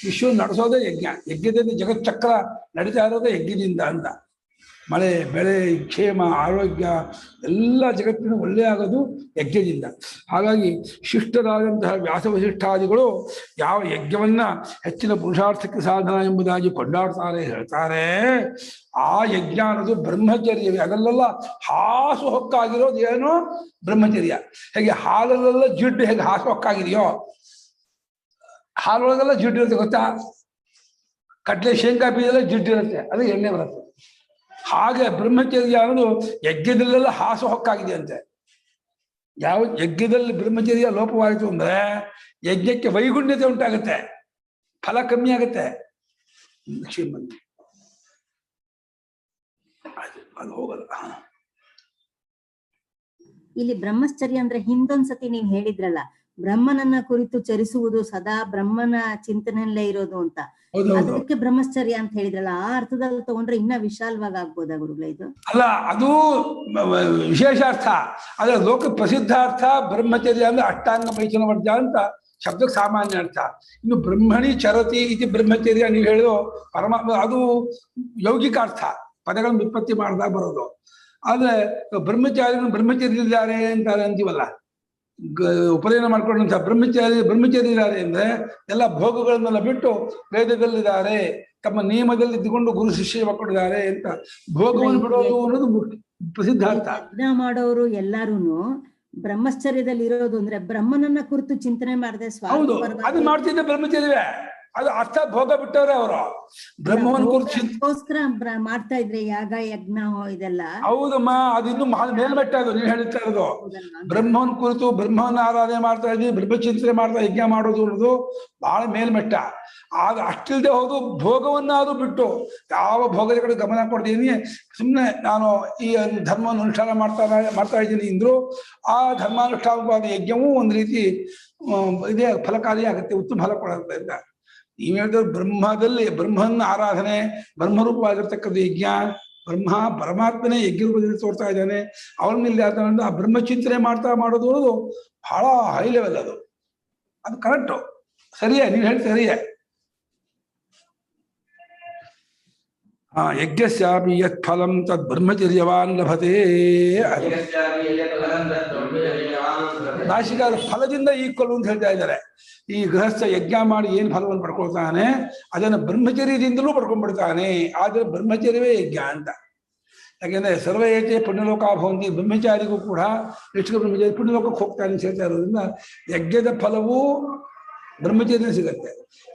ವಿಶ್ವ ನಡೆಸೋದೇ ಯಜ್ಞ. ಯಜ್ಞದಿಂದ ಜಗಚ್ಚಕ್ರ ನಡೀತಾ ಇರೋದೇ ಯಜ್ಞದಿಂದ ಅಂತ. ಮಳೆ, ಬೆಳೆ, ಕ್ಷೇಮ, ಆರೋಗ್ಯ ಎಲ್ಲ ಜಗತ್ತಿನ ಒಳ್ಳೆ ಆಗೋದು ಯಜ್ಞದಿಂದ. ಹಾಗಾಗಿ ಶಿಷ್ಟರಾದಂತಹ ವ್ಯಾಸವಶಿಷ್ಠಾದಿಗಳು ಯಾವ ಯಜ್ಞವನ್ನ ಹೆಚ್ಚಿನ ಪುರುಷಾರ್ಥಕ್ಕೆ ಸಾಧನ ಎಂಬುದಾಗಿ ಕೊಂಡಾಡ್ತಾರೆ, ಹೇಳ್ತಾರೆ. ಆ ಯಜ್ಞ ಅನ್ನೋದು ಬ್ರಹ್ಮಚರ್ಯವೇ. ಅದರಲ್ಲೆಲ್ಲ ಹಾಸು ಹೊಕ್ಕಾಗಿರೋದು ಏನೋ ಬ್ರಹ್ಮಚರ್ಯ. ಹೇಗೆ ಹಾಲಲ್ಲೆಲ್ಲ ಜಿಡ್ಡು ಹೇಗೆ ಹಾಸು ಹೊಕ್ಕಾಗಿದೆಯೋ, ಹಾಲೊಳಗೆಲ್ಲ ಜಿಡ್ಡು ಇರುತ್ತೆ ಗೊತ್ತಾ? ಕಡ್ಲೆ, ಶೇಂಗಾ ಬೀಜಲ್ಲ ಜಿಡ್ಡಿರುತ್ತೆ, ಅದು ಎಣ್ಣೆ ಬರುತ್ತೆ. ಹಾಗೆ ಬ್ರಹ್ಮಚರ್ಯ ಅನ್ನೋದು ಯಜ್ಞದಲ್ಲೆಲ್ಲ ಹಾಸು ಹೊಕ್ಕಾಗಿದೆ ಅಂತೆ. ಯಾವ ಯಜ್ಞದಲ್ಲಿ ಬ್ರಹ್ಮಚರ್ಯ ಲೋಪವಾಯಿತು ಅಂದ್ರೆ ಯಜ್ಞಕ್ಕೆ ವೈಗುಣ್ಯತೆ ಉಂಟಾಗುತ್ತೆ, ಫಲ ಕಮ್ಮಿ ಆಗುತ್ತೆ. ಅದು ಹೋಗಲ್ಲ. ಇಲ್ಲಿ ಬ್ರಹ್ಮಚರ್ಯ ಅಂದ್ರೆ ಹಿಂದೊಂದ್ಸತಿ ನೀವ್ ಹೇಳಿದ್ರಲ್ಲ, ಬ್ರಹ್ಮನನ್ನ ಕುರಿತು ಚರಿಸುವುದು, ಸದಾ ಬ್ರಹ್ಮನ ಚಿಂತನೆಯಲ್ಲೇ ಇರೋದು ಅಂತ. ಅದಕ್ಕೆ ಬ್ರಹ್ಮಚರ್ಯ ಅಂತ ಹೇಳಿದ್ರಲ್ಲ, ಆ ಅರ್ಥದಲ್ಲಿ ತಗೊಂಡ್ರೆ ಇನ್ನ ವಿಶಾಲವಾಗಿ ಆಗ್ಬೋದಾ ಗುರುಗಳ? ಇದು ಅಲ್ಲ, ಅದು ವಿಶೇಷಾರ್ಥ. ಅದ್ರ ಲೋಕ ಪ್ರಸಿದ್ಧಾರ್ಥ ಬ್ರಹ್ಮಚರ್ಯ ಅಂದ್ರೆ ಅಷ್ಟಾಂಗ ಪೈಚನ ವರ್ಜ ಅಂತ ಶಬ್ದಕ್ಕೆ ಸಾಮಾನ್ಯ ಅರ್ಥ. ಇನ್ನು ಬ್ರಹ್ಮಣಿ ಚರತಿ ಇತಿ ಬ್ರಹ್ಮಚರ್ಯ ನೀವು ಹೇಳಿದ್ರು ಪರಮಾತ್ಮ, ಅದು ಯೌಗಿಕ ಅರ್ಥ, ಪದಗಳನ್ನು ವಿಪತ್ತಿ ಮಾಡಿದಾಗ ಬರೋದು. ಆದ್ರೆ ಬ್ರಹ್ಮಚಾರಿಗಳು ಬ್ರಹ್ಮಚರ್ಯದಿದ್ದಾರೆ ಅಂತಾರೆ ಅಂತೀವಲ್ಲ, ಉಪನಯನ ಮಾಡ್ಕೊಂಡಂತ ಬ್ರಹ್ಮಚಾರಿ ಇದ್ದಾರೆ ಅಂದ್ರೆ ಎಲ್ಲ ಭೋಗಗಳನ್ನೆಲ್ಲ ಬಿಟ್ಟು ವೇದದಲ್ಲಿದ್ದಾರೆ, ತಮ್ಮ ನಿಯಮದಲ್ಲಿ ಇದ್ದುಕೊಂಡು ಗುರು ಶಿಷ್ಯ ಮಕ್ಕಳಿದ್ದಾರೆ ಅಂತ ಭೋಗವನ್ನು ಬಿಡೋದು ಅನ್ನೋದು ಪ್ರಸಿದ್ಧಾರ್ಥ. ಯಜ್ಞ ಮಾಡೋರು ಎಲ್ಲಾರು ಬ್ರಹ್ಮಚರ್ಯದಲ್ಲಿ ಇರೋದು ಅಂದ್ರೆ ಬ್ರಹ್ಮನನ್ನ ಕುರಿತು ಚಿಂತನೆ ಮಾಡದೆ ಹೌದು, ಅದು ಮಾಡ್ತಿದ್ದ ಬ್ರಹ್ಮಚರ್ಯವೇ. ಅದು ಅರ್ಥ ಭೋಗ ಬಿಟ್ಟವ್ರೆ ಅವರು ಬ್ರಹ್ಮವನ್ನು ಸ್ವಾರ್ಥಕ್ಕೋಸ್ಕರ ಮಾಡ್ತಾ ಇದ್ರೆ ಯಾಗ ಯಜ್ಞ ಇದೆಲ್ಲ. ಹೌದಮ್ಮ, ಅದು ಇನ್ನು ಮೇಲ್ಮಟ್ಟ. ಅದು ನೀವು ಹೇಳ್ತಾ ಇರೋದು ಬ್ರಹ್ಮನ ಕುರಿತು ಬ್ರಹ್ಮನ ಆರಾಧನೆ ಮಾಡ್ತಾ ಇದ್ವಿ, ಬ್ರಹ್ಮಚಿಂತನೆ ಮಾಡ್ತಾ ಯಜ್ಞ ಮಾಡೋದು ಅನ್ನೋದು ಬಹಳ ಮೇಲ್ಮಟ್ಟ. ಆಗ ಅಷ್ಟಿಲ್ದೆ ಹೋದು ಭೋಗವನ್ನಾದ್ರೂ ಬಿಟ್ಟು ಯಾವ ಭೋಗದ ಕಡೆ ಗಮನ ಕೊಡ್ತೀನಿ, ಸುಮ್ಮನೆ ನಾನು ಈ ಧರ್ಮವನ್ನು ಅನುಷ್ಠಾನ ಮಾಡ್ತಾ ಇದ್ದೀನಿ ಅಂದ್ರು ಆ ಧರ್ಮಾನುಷ್ಠಾನವಾದ ಯಜ್ಞವೂ ಒಂದು ರೀತಿ ಇದೇ ಫಲಕಾರಿ ಆಗುತ್ತೆ, ಉತ್ತಮ ಫಲ ಕೊಡುತ್ತೆ ಅಂತ. ನೀವ್ ಹೇಳಿದ್ರೆ ಬ್ರಹ್ಮನ ಆರಾಧನೆ, ಬ್ರಹ್ಮರೂಪವಾಗಿರ್ತಕ್ಕಂಥ ಯಜ್ಞ, ಪರಮಾತ್ಮನೇ ಯಜ್ಞ ರೂಪದಲ್ಲಿ ತೋರ್ತಾ ಇದ್ದಾನೆ. ಅವರ ಮೇಲೆ ಆ ಬ್ರಹ್ಮಚಿಂತನೆ ಮಾಡೋದು ಅನ್ನೋದು ಬಹಳ ಹೈ ಲೆವೆಲ್. ಅದು ಕರೆಕ್ಟು, ಸರಿಯೇ, ನೀವ್ ಹೇಳಿ ಸರಿಯೇ. ಯಜ್ಞಸ್ಯಾಪಿ ಯತ್ ಫಲಂ ತದ್ ಬ್ರಹ್ಮಚರ್ಯವಾನ್ ಲಭತೆ. ನಾಶಿಕಾರ ಫಲದಿಂದ ಈಕ್ವಲ್ ಅಂತ ಹೇಳ್ತಾ ಇದ್ದಾರೆ. ಈ ಗೃಹಸ್ಥ ಯಜ್ಞ ಮಾಡಿ ಏನ್ ಫಲವನ್ನು ಪಡ್ಕೊಳ್ತಾನೆ ಅದನ್ನ ಬ್ರಹ್ಮಚರ್ಯದಿಂದಲೂ ಪಡ್ಕೊಂಡ್ಬಿಡ್ತಾನೆ. ಆದ್ರೆ ಬ್ರಹ್ಮಚರ್ಯವೇ ಯಜ್ಞ ಅಂತ. ಯಾಕೆಂದ್ರೆ ಸರ್ವಯಜೆ ಪುಣ್ಯಲೋಕಾಭವಂತಿ, ಬ್ರಹ್ಮಚಾರಿಗೂ ಕೂಡ ಎಷ್ಟು ಬ್ರಹ್ಮಚಾರಿ ಪುಣ್ಯಲೋಕಕ್ಕೆ ಹೋಗ್ತಾನೆ ಅಂತ ಹೇಳ್ತಾ ಇರೋದ್ರಿಂದ ಯಜ್ಞದ ಫಲವೂ ಬ್ರಹ್ಮಚರ್ಯ ಸಿಗತ್ತೆ.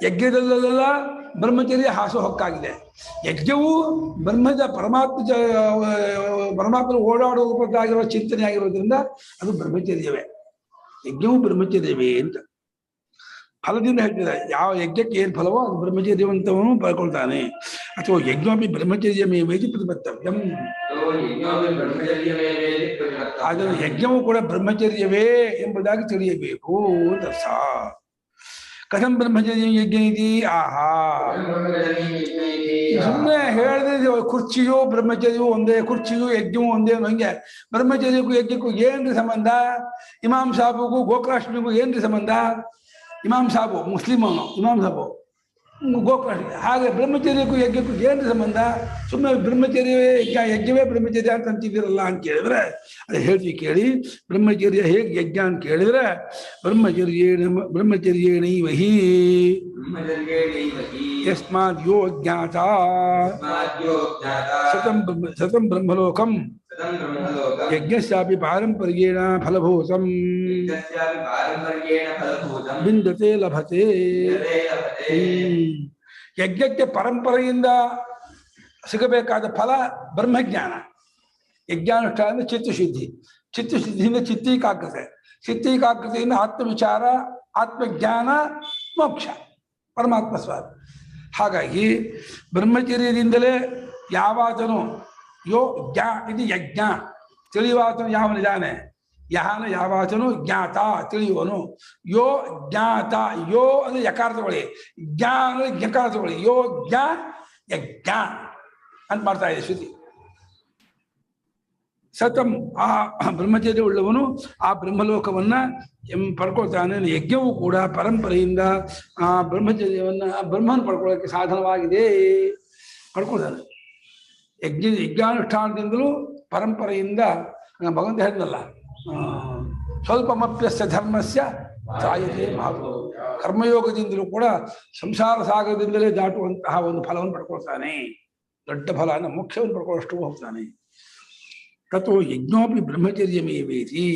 ಯಜ್ಞದಲ್ಲೆಲ್ಲ ಬ್ರಹ್ಮಚರ್ಯ ಹಾಸುಹೊಕ್ಕಾಗಿದೆ. ಯಜ್ಞವು ಪರಮಾತ್ಮ ಓಡಾಡುವ ರೂಪದ್ದಾಗಿರೋ ಚಿಂತನೆ ಆಗಿರೋದ್ರಿಂದ ಅದು ಬ್ರಹ್ಮಚರ್ಯವೇ. ಯಜ್ಞವು ಬ್ರಹ್ಮಚರ್ಯವೇ ಅಂತ ಫಲದಿಂದ ಹೇಳ್ತಿದ್ದಾರೆ. ಯಾವ ಯಜ್ಞಕ್ಕೆ ಏನ್ ಫಲವೋ ಅದು ಬ್ರಹ್ಮಚರ್ಯವಂತವನು ಪಡ್ಕೊಳ್ತಾನೆ. ಅಥವಾ ಯಜ್ಞೋಪಿ ಬ್ರಹ್ಮಚರ್ಯಮೇವೇತಿ ಪ್ರತಿಪತ್ತವ್ಯಂ. ಆದರೆ ಯಜ್ಞವು ಕೂಡ ಬ್ರಹ್ಮಚರ್ಯವೇ ಎಂಬುದಾಗಿ ತಿಳಿಯಬೇಕು ಅಂತ ಅರ್ಥ. ಕಥಂ ಬ್ರಹ್ಮಚರ್ಯ ಯಜ್ಞ ಇತಿ. ಆಹಾ, ಸುಮ್ಮನೆ ಹೇಳಿದ್ರೆ ಕುರ್ಚಿಯು ಬ್ರಹ್ಮಚರ್ಯವು ಒಂದೇ, ಕುರ್ಚಿಯು ಯಜ್ಞವೂ ಒಂದೇ ಹಂಗೆ. ಬ್ರಹ್ಮಚರ್ಯಕ್ಕೂ ಯಜ್ಞಕ್ಕೂ ಏನ್ರಿ ಸಂಬಂಧ? ಇಮಾಮ್ ಸಾಬುಗೂ ಗೋಕುಲಾಷ್ಟಮಿಗೂ ಏನ್ರಿ ಸಂಬಂಧ? ಇಮಾಮ್ ಸಾಬು ಮುಸ್ಲಿಂ ಅವನು, ಇಮಾಮ್ ಸಾಬು ಗೋಕುಲಾಷ್ಟಮಿ. ಹಾಗೆ ಬ್ರಹ್ಮಚರ್ಯಕ್ಕೂ ಯಜ್ಞಕ್ಕೂ ಏನ್ರಿ ಸಂಬಂಧ? ಸುಮ್ಮನೆ ಬ್ರಹ್ಮಚರ್ಯವೇ ಯಜ್ಞವೇ ಬ್ರಹ್ಮಚರ್ಯ ಅಂತ ಅಂತಿದ್ದೀರಲ್ಲ ಅಂತ ಕೇಳಿದ್ರೆ ಅದು ಹೇಳ್ತೀವಿ ಕೇಳಿ. ಬ್ರಹ್ಮಚರ್ಯ ಹೇಗೆ ಯಜ್ಞ ಅಂತ ಕೇಳಿದ್ರೆ ಬ್ರಹ್ಮಚರ್ಯೇಣೈವ ಹಿ ಯಸ್ಮಾದ್ ಯೋ ಜ್ಞಾತ ಸತಂ ಬ್ರಹ್ಮಲೋಕಂ ಯಜ್ಞಸ್ಯಾಪಿ ಪಾರಂಪರ್ಯೇಣ ಫಲಭೂತಂ ಬಿಂದತೆ ಲಭತೆ. ಯಜ್ಞಕ್ಕೆ ಪರಂಪರೆಯಿಂದ ಸಿಗಬೇಕಾದ ಫಲ ಬ್ರಹ್ಮಜ್ಞಾನ. ಯಜ್ಞಾನುಷ್ಠಾನ ಅಂದ್ರೆ ಚಿತ್ತಶುದ್ಧಿಯಿಂದ ಚಿತ್ತೈಕಾಗ್ರತೆಯಿಂದ ಆತ್ಮವಿಚಾರ, ಆತ್ಮಜ್ಞಾನ, ಮೋಕ್ಷ, ಪರಮಾತ್ಮ ಸ್ವಾದ. ಹಾಗಾಗಿ ಬ್ರಹ್ಮಚರ್ಯದಿಂದಲೇ ಯಾವಾತನು ಯೋ ಜ್ಞಾ ಇದು ಯಜ್ಞ ತಿಳಿಯುವಾತನು ಯಾವನಿದ್ದಾನೆ, ಯಾವಾತನು ಜ್ಞಾತ ತಿಳಿಯುವನು. ಯೋ ಜ್ಞಾತ, ಯೋ ಅಂದ್ರೆ ಯಕಾರ ತಗೊಳ್ಳಿ, ಜ್ಞಾ ಅಂದ್ರೆ ಜ್ಞಕಾರ ತಗೊಳ್ಳಿ. ಯೋ ಜ್ಞಾ ಯಜ್ಞ ಅಂತ ಮಾಡ್ತಾ ಇದೆ ಶ್ರುತಿ. ಸತಂ ಆ ಬ್ರಹ್ಮಚರ್ಯ ಉಳ್ಳವನು ಆ ಬ್ರಹ್ಮಲೋಕವನ್ನ ಪಡ್ಕೊಳ್ತಾನೆ. ಯಜ್ಞವೂ ಕೂಡ ಪರಂಪರೆಯಿಂದ ಆ ಬ್ರಹ್ಮನ ಪಡ್ಕೊಳ್ಳೋಕೆ ಸಾಧನವಾಗಿದೆ, ಪಡ್ಕೊಳ್ತಾನೆ. ಯಜ್ಞಾನುಷ್ಠಾನದಿಂದಲೂ ಪರಂಪರೆಯಿಂದ ಭಗವಂತ ಹೇಳಿದ್ನಲ್ಲ, ಸ್ವಲ್ಪಮಪ್ಯಸ್ಯ ಧರ್ಮಸ್ಯ ಚಾಯತೆ ಮಹತ್ವ. ಕರ್ಮಯೋಗದಿಂದಲೂ ಕೂಡ ಸಂಸಾರ ಸಾಗರದಿಂದಲೇ ದಾಟುವಂತಹ ಒಂದು ಫಲವನ್ನು ಪಡ್ಕೊಳ್ತಾನೆ. ದೊಡ್ಡ ಫಲ ಅಂದ್ರೆ ಮೋಕ್ಷವನ್ನು ಪಡ್ಕೊಳ್ಳೋಷ್ಟು ಹೋಗ್ತಾನೆ. ತಥೋ ಯಜ್ಞೋಪಿ ಬ್ರಹ್ಮಚರ್ಯಮೇವೇತಿ.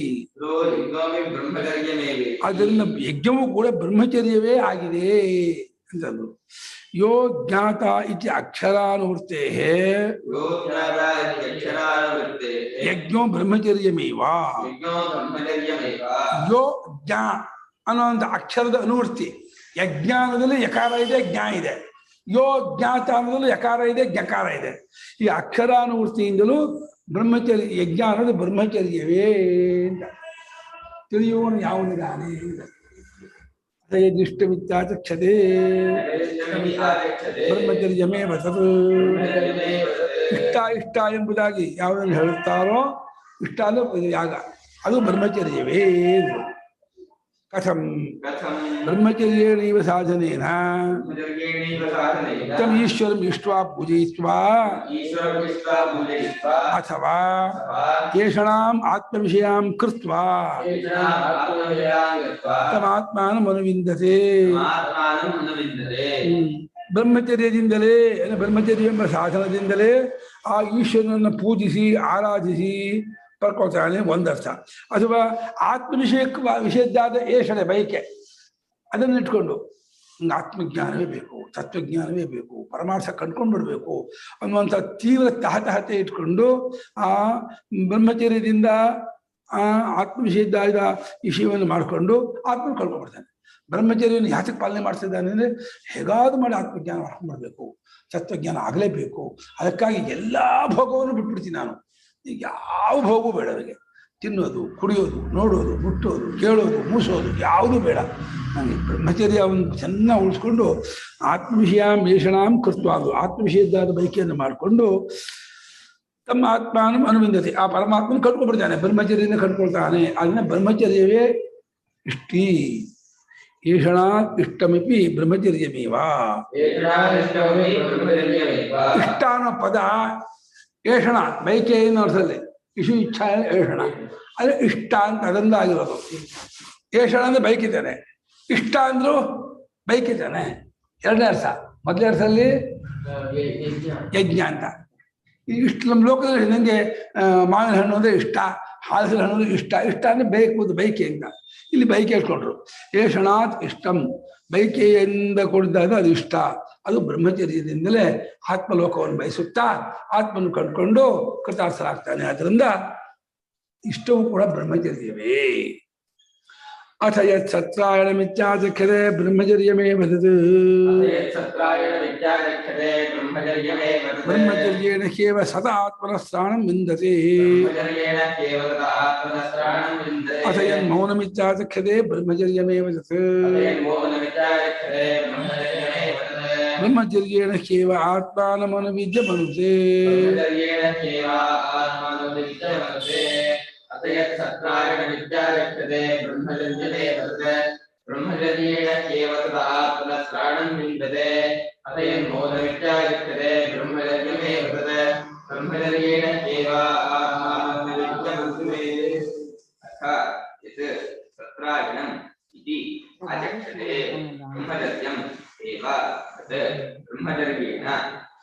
ಆದ್ದರಿಂದ ಯಜ್ಞವೂ ಕೂಡ ಬ್ರಹ್ಮಚರ್ಯವೇ ಆಗಿದೆ ಅಂತಂದ್ರು. ಯೋ ಜ್ಞಾತ ಇತಿ ಅಕ್ಷರಾನುವೃತ್ತೇ ಯಜ್ಞೋ ಬ್ರಹ್ಮಚರ್ಯಮೇವ. ಯೋ ಜ್ಞಾ ಅನ್ನುವಂಥ ಅಕ್ಷರದ ಅನುವೃತ್ತಿ. ಯಜ್ಞಾನದಲ್ಲಿ ಯಕಾರ ಇದೆ, ಜ್ಞಾ ಇದೆ. ಯೋ ಜ್ಞಾತ ಅನ್ನೋದಲ್ಲೂ ಯಕಾರ ಇದೆ, ಜ್ಞಕಾರ ಇದೆ. ಈ ಅಕ್ಷರಾನುವೃತ್ತಿಯಿಂದಲೂ ಬ್ರಹ್ಮಚರ್ಯ ಯಜ್ಞ ಅನ್ನೋದು ಬ್ರಹ್ಮಚರ್ಯವೇ ಅಂತ ತಿಳಿಯುವನು ಯಾವನಿದ್ದಾನೆ. ದೃಷ್ಟವಿತ್ಯಾಚಕ್ಷತೆ ಬ್ರಹ್ಮಚರ್ಯಮೇ ವಸತು. ಇಷ್ಟ ಎಂಬುದಾಗಿ ಯಾವುದನ್ನು ಹೇಳುತ್ತಾರೋ, ಇಷ್ಟ ಅಂದ್ರೆ ಯಾಗ, ಅದು ಬ್ರಹ್ಮಚರ್ಯವೇ. ಕಥಂ ಬ್ರಹ್ಮಚರ್ಯೇಣೈವ ಸಾಧನೇನ ತಂ ಈಶ್ವರಂ ಇಷ್ಟ್ವಾ ಪೂಜಯಿತ್ವಾ ಅಥವಾ ಕೇಷಣಾಂ ಆತ್ಮವಿಷಯಾಂ ಕೃತ್ವಾ ತಮಾತ್ಮಾನಂ ಅನುವಿಂದತೆ. ಬ್ರಹ್ಮಚರ್ಯದಿಂದಲೇ ಬ್ರಹ್ಮಚರ್ಯ ಎಂಬ ಸಾಧನದಿಂದಲೇ ಆ ಈಶ್ವರನನ್ನು ಪೂಜಿಸಿ ಆರಾಧಿಸಿ ಪಡ್ಕೊಳ್ತಾನೆ ಒಂದರ್ಥ. ಅಥವಾ ವಿಷಯದ್ದಾದ ಏಷಣೆ ಬಯಕೆ ಅದನ್ನು ಇಟ್ಕೊಂಡು ಆತ್ಮಜ್ಞಾನವೇ ಬೇಕು, ತತ್ವಜ್ಞಾನವೇ ಬೇಕು, ಪರಮಾರ್ಥ ಕಂಡ್ಕೊಂಡು ಬಿಡಬೇಕು ಅನ್ನುವಂಥ ತೀವ್ರ ತಹತಹತೆ ಇಟ್ಕೊಂಡು ಆ ಬ್ರಹ್ಮಚರ್ಯದಿಂದ ಆತ್ಮವಿಷಯದ್ದಾದ ವಿಷಯವನ್ನು ಮಾಡಿಕೊಂಡು ಆತ್ಮ ಕಳ್ಕೊಂಡ್ಬಿಡ್ತಾನೆ. ಬ್ರಹ್ಮಚರ್ಯವನ್ನು ಯಾತಕ್ಕೆ ಪಾಲನೆ ಮಾಡ್ತಿದ್ದಾನೆ ಅಂದರೆ ಹೇಗಾದ್ರೂ ಮಾಡಿ ಆತ್ಮಜ್ಞಾನ ಮಾಡ್ಕೊಂಡು ಬಿಡಬೇಕು, ತತ್ವಜ್ಞಾನ ಆಗಲೇಬೇಕು. ಅದಕ್ಕಾಗಿ ಎಲ್ಲ ಭೋಗವನ್ನು ಬಿಟ್ಬಿಡ್ತೀನಿ ನಾನು. ಈಗ ಯಾವ ಭೋಗವೂ ಬೇಡ ಅವರಿಗೆ. ತಿನ್ನೋದು, ಕುಡಿಯೋದು, ನೋಡೋದು, ಮುಟ್ಟೋದು, ಕೇಳೋದು, ಮೂಸೋದು ಯಾವುದೂ ಬೇಡ ನನಗೆ. ಬ್ರಹ್ಮಚರ್ಯವನ್ನು ಚೆನ್ನಾಗಿ ಉಳಿಸ್ಕೊಂಡು ಆತ್ಮವಿಷಯಾಂ ಏಷಣಾಂ ಕೃತ್ವಾದು ಆತ್ಮವಿಷಯದ್ದಾದ ಬಯಕೆಯನ್ನು ಮಾಡಿಕೊಂಡು ತಮ್ಮ ಆತ್ಮಾನಂ ಅನುವಿಂದತೆ ಆ ಪರಮಾತ್ಮನ ಕಟ್ಕೊಬಿಡ್ತಾನೆ, ಬ್ರಹ್ಮಚರ್ಯನ ಕಟ್ಕೊಳ್ತಾನೆ. ಅದನ್ನ ಬ್ರಹ್ಮಚರ್ಯವೇ ಇಷ್ಟಿ. ಏಷಣಾತ್ ಇಷ್ಟಮಿಪಿ ಬ್ರಹ್ಮಚರ್ಯಮೇವ. ಇಷ್ಟ ಅನ್ನೋ ಪದ ಏಷಣ ಬೈಕೆ ಏನು ಅರ್ಥದಲ್ಲಿ ಇಶು ಇಚ್ಛಾ ಏಷಣ ಅದೇ ಇಷ್ಟ ಅಂತ ಅದೊಂದಾಗಿರೋದು. ಏಷಣ ಅಂದ್ರೆ ಬೈಕಿದ್ದಾನೆ, ಇಷ್ಟ ಅಂದ್ರು ಬೈಕಿದ್ದಾನೆ. ಎರಡನೇ ಅರ್ಥ. ಮೊದಲನೇ ಅರ್ಥದಲ್ಲಿ ಯಜ್ಞ ಅಂತ. ಇಷ್ಟು ನಮ್ಮ ಲೋಕದಲ್ಲಿ ನನಗೆ ಮಾವಿನ ಹಣ್ಣು ಅಂದ್ರೆ ಇಷ್ಟ, ಹಾಲಸಿನ ಹಣ್ಣು ಇಷ್ಟ. ಇಷ್ಟ ಅಂದ್ರೆ ಬೇಕು, ಬೈಕೆ ಅಂತ. ಇಲ್ಲಿ ಬೈಕೆ ಇಟ್ಕೊಂಡ್ರು. ಏಷಣಾತ್ ಇಷ್ಟಂ ಬೈಕೆಯಿಂದ ಕೊಡಿದಾಗ ಅದು ಇಷ್ಟ. ಅದು ಬ್ರಹ್ಮಚರ್ಯದಿಂದಲೇ ಆತ್ಮಲೋಕವನ್ನು ಬಯಸುತ್ತಾ ಆತ್ಮನ ಕಂಡುಕೊಂಡು ಕೃತಾರ್ಥರಾಗ್ತಾನೆ. ಆದ್ದರಿಂದ ಇಷ್ಟವೂ ಕೂಡ ಬ್ರಹ್ಮಚರ್ಯವೇ. ಅಥ ಯತ್ ಸತ್ರಾಯಣಮಿತ್ಯಾಚಕ್ಷತೆ ಬ್ರಹ್ಮಚರ್ಯಮೇ ವದತು. ಬ್ರಹ್ಮಚರ್ಯೇಣ ಕೇವ ಸದಾ ಆತ್ಮನಃ ವಿಂದತೆ. ಅಥ ಯನ್ ಮೌನಮಿತ್ಯಾಚಕ್ಷತೆ ಬ್ರಹ್ಮಚರ್ಯಮೇ ವದತು. ಬ್ರಹ್ಮಚರ್ಯೇಣ ಕೇವ ಆತ್ಮಾನಮನುವಿದ್ಯ ಮನುತೆ. ಬ್ರಹ್ಮಚರ್ಯೇಣ ಕೇವಲ ಆತ್ಮನಃ ವಿಂದತೆ. ಅಥ ಯನ್ ಮೌನಮಿತ್ಯಾಚಕ್ಷತೆ ಬ್ರಹ್ಮಚರ್ಯಮೇ ವದತು. ಬ್ರಹ್ಮಚರ್ಯೇಣ ಕೇವ ಆತ್ಮಾನಮನುವಿದ್ಯ ಮನುತೆ. ಅಥ ಯತ್ ಸತ್ರಾಯಣಂ ಇತಿ ಆಚಕ್ಷತೆ ಬ್ರಹ್ಮಚರ್ಯಂ ಏವ ತತ್ ಬ್ರಹ್ಮಚರ್ಯೇಣ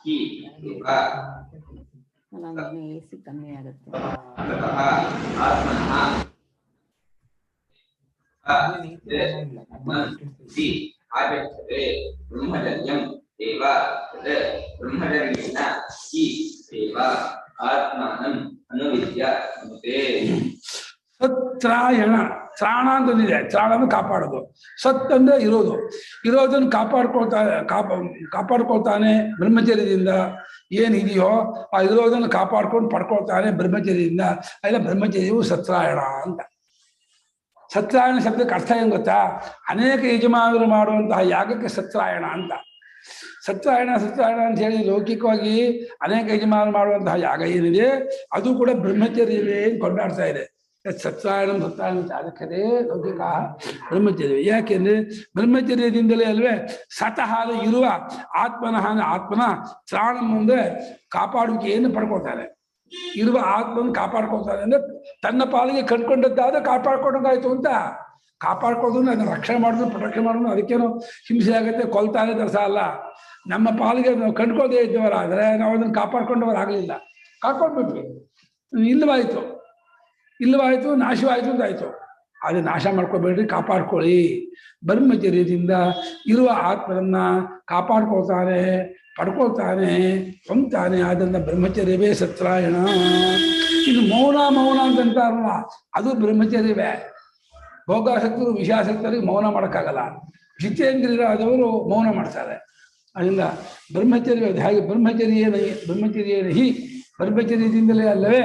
ಹಿ ಏವ ಕಮ್ಮಿ ಆಗುತ್ತೆ. ಆತ್ಮನಃ ಆಚಕ್ಷತೆ ಬ್ರಹ್ಮಚರ್ಯಂ ಏವ ತತ್ ಬ್ರಹ್ಮಚರ್ಯೇಣ ಹಿ ಏವ ಆತ್ಮಾನಂ ಅನುವಿದ್ಯ ಮನುತೆ. ಸತ್ರಾಯಣ ತ್ರಾಣ ಅಂತಂದಿದೆ. ತ್ರಾಣ ಅಂದ್ರೆ ಕಾಪಾಡೋದು. ಸತ್ ಅಂದ್ರೆ ಇರೋದು. ಇರೋದನ್ನು ಕಾಪಾಡ್ಕೊಳ್ತಾನೆ ಬ್ರಹ್ಮಚರ್ಯದಿಂದ. ಏನಿದೆಯೋ ಆ ಇರೋದನ್ನು ಕಾಪಾಡ್ಕೊಂಡು ಪಡ್ಕೊಳ್ತಾನೆ ಬ್ರಹ್ಮಚರ್ಯದಿಂದ. ಅದೆಲ್ಲ ಬ್ರಹ್ಮಚರ್ಯವು ಸತ್ರಾಯಣ ಅಂತ. ಸತ್ರಾಯಣ ಶಬ್ದಕ್ಕೆ ಅರ್ಥ ಏನ್ ಗೊತ್ತಾ? ಅನೇಕ ಯಜಮಾನರು ಮಾಡುವಂತಹ ಯಾಗಕ್ಕೆ ಸತ್ರಾಯಣ ಅಂತ. ಸತ್ರಾಯಣ ಅಂತ ಹೇಳಿ ಲೌಕಿಕವಾಗಿ ಅನೇಕ ಯಜಮಾನರು ಮಾಡುವಂತಹ ಯಾಗ ಏನಿದೆ ಅದು ಕೂಡ ಬ್ರಹ್ಮಚರ್ಯವೇ ಕೊಂಡಾಡ್ತಾ ಇದೆ. ಸತ್ರಾಯಣ ಅದಕ್ಕೆ ಲೌಕಿಕ ಬ್ರಹ್ಮಚರ್ಯ. ಯಾಕೆಂದ್ರೆ ಬ್ರಹ್ಮಚರ್ಯದಿಂದಲೇ ಅಲ್ವೇ ಸತಃ ಇರುವ ಆತ್ಮನ ತ್ರಾಣ ಮುಂದೆ ಕಾಪಾಡುವಿಕೆಯನ್ನು ಪಡ್ಕೊಳ್ತಾನೆ. ಇರುವ ಆತ್ಮನ ಕಾಪಾಡ್ಕೊಳ್ತಾನೆ ಅಂದ್ರೆ ತನ್ನ ಪಾಲಿಗೆ ಕಂಡ್ಕೊಂಡದ್ದಾದ ಕಾಪಾಡ್ಕೊಂಡಾಯ್ತು ಅಂತ. ಕಾಪಾಡ್ಕೊಳ್ಳೋದು ಅದನ್ನ ರಕ್ಷಣೆ ಮಾಡೋದು, ಪ್ರೊಟೆಕ್ಷನ್ ಮಾಡೋದು, ಅದಕ್ಕೇನು ಹಿಂಸೆ ಆಗುತ್ತೆ, ಕೊಲ್ತಾನೆ ದರ್ಶ ಅಲ್ಲ. ನಮ್ಮ ಪಾಲಿಗೆ ನಾವು ಕಂಡ್ಕೊಳ್ಳದೆ ಇದ್ದವರಾದ್ರೆ ನಾವು ಅದನ್ನು ಕಾಪಾಡ್ಕೊಂಡವರಾಗಲಿಲ್ಲ. ಕಾಪಾಡ್ಬಿಟ್ವಿ, ಇಲ್ಲವಾಯ್ತು, ನಾಶವಾಯ್ತು ಅಂತಾಯ್ತು. ಅದು ನಾಶ ಮಾಡ್ಕೊಬೇಡ್ರಿ, ಕಾಪಾಡ್ಕೊಳ್ಳಿ. ಬ್ರಹ್ಮಚರ್ಯದಿಂದ ಇರುವ ಆತ್ಮರನ್ನ ಕಾಪಾಡ್ಕೊಳ್ತಾನೆ, ಪಡ್ಕೊಳ್ತಾನೆ, ಹೊಂತಾನೆ. ಅದನ್ನ ಬ್ರಹ್ಮಚರ್ಯವೇ ಸತ್ರಾಯಣ. ಇನ್ನು ಮೌನ ಅಂತಂತಾರಲ್ಲ, ಅದು ಬ್ರಹ್ಮಚರ್ಯವೇ. ಭೋಗಾಸಕ್ತರು ವಿಷಯಾಸಕ್ತರಿಗೆ ಮೌನ ಮಾಡೋಕ್ಕಾಗಲ್ಲ. ಜಿತೇಂದ್ರಿಯರಾದವರು ಮೌನ ಮಾಡ್ತಾರೆ. ಅದರಿಂದ ಬ್ರಹ್ಮಚರ್ಯ ಹಾಗೆ ಬ್ರಹ್ಮಚರ್ಯೇನ ಹಿ ಬ್ರಹ್ಮಚರ್ಯದಿಂದಲೇ ಅಲ್ಲವೇ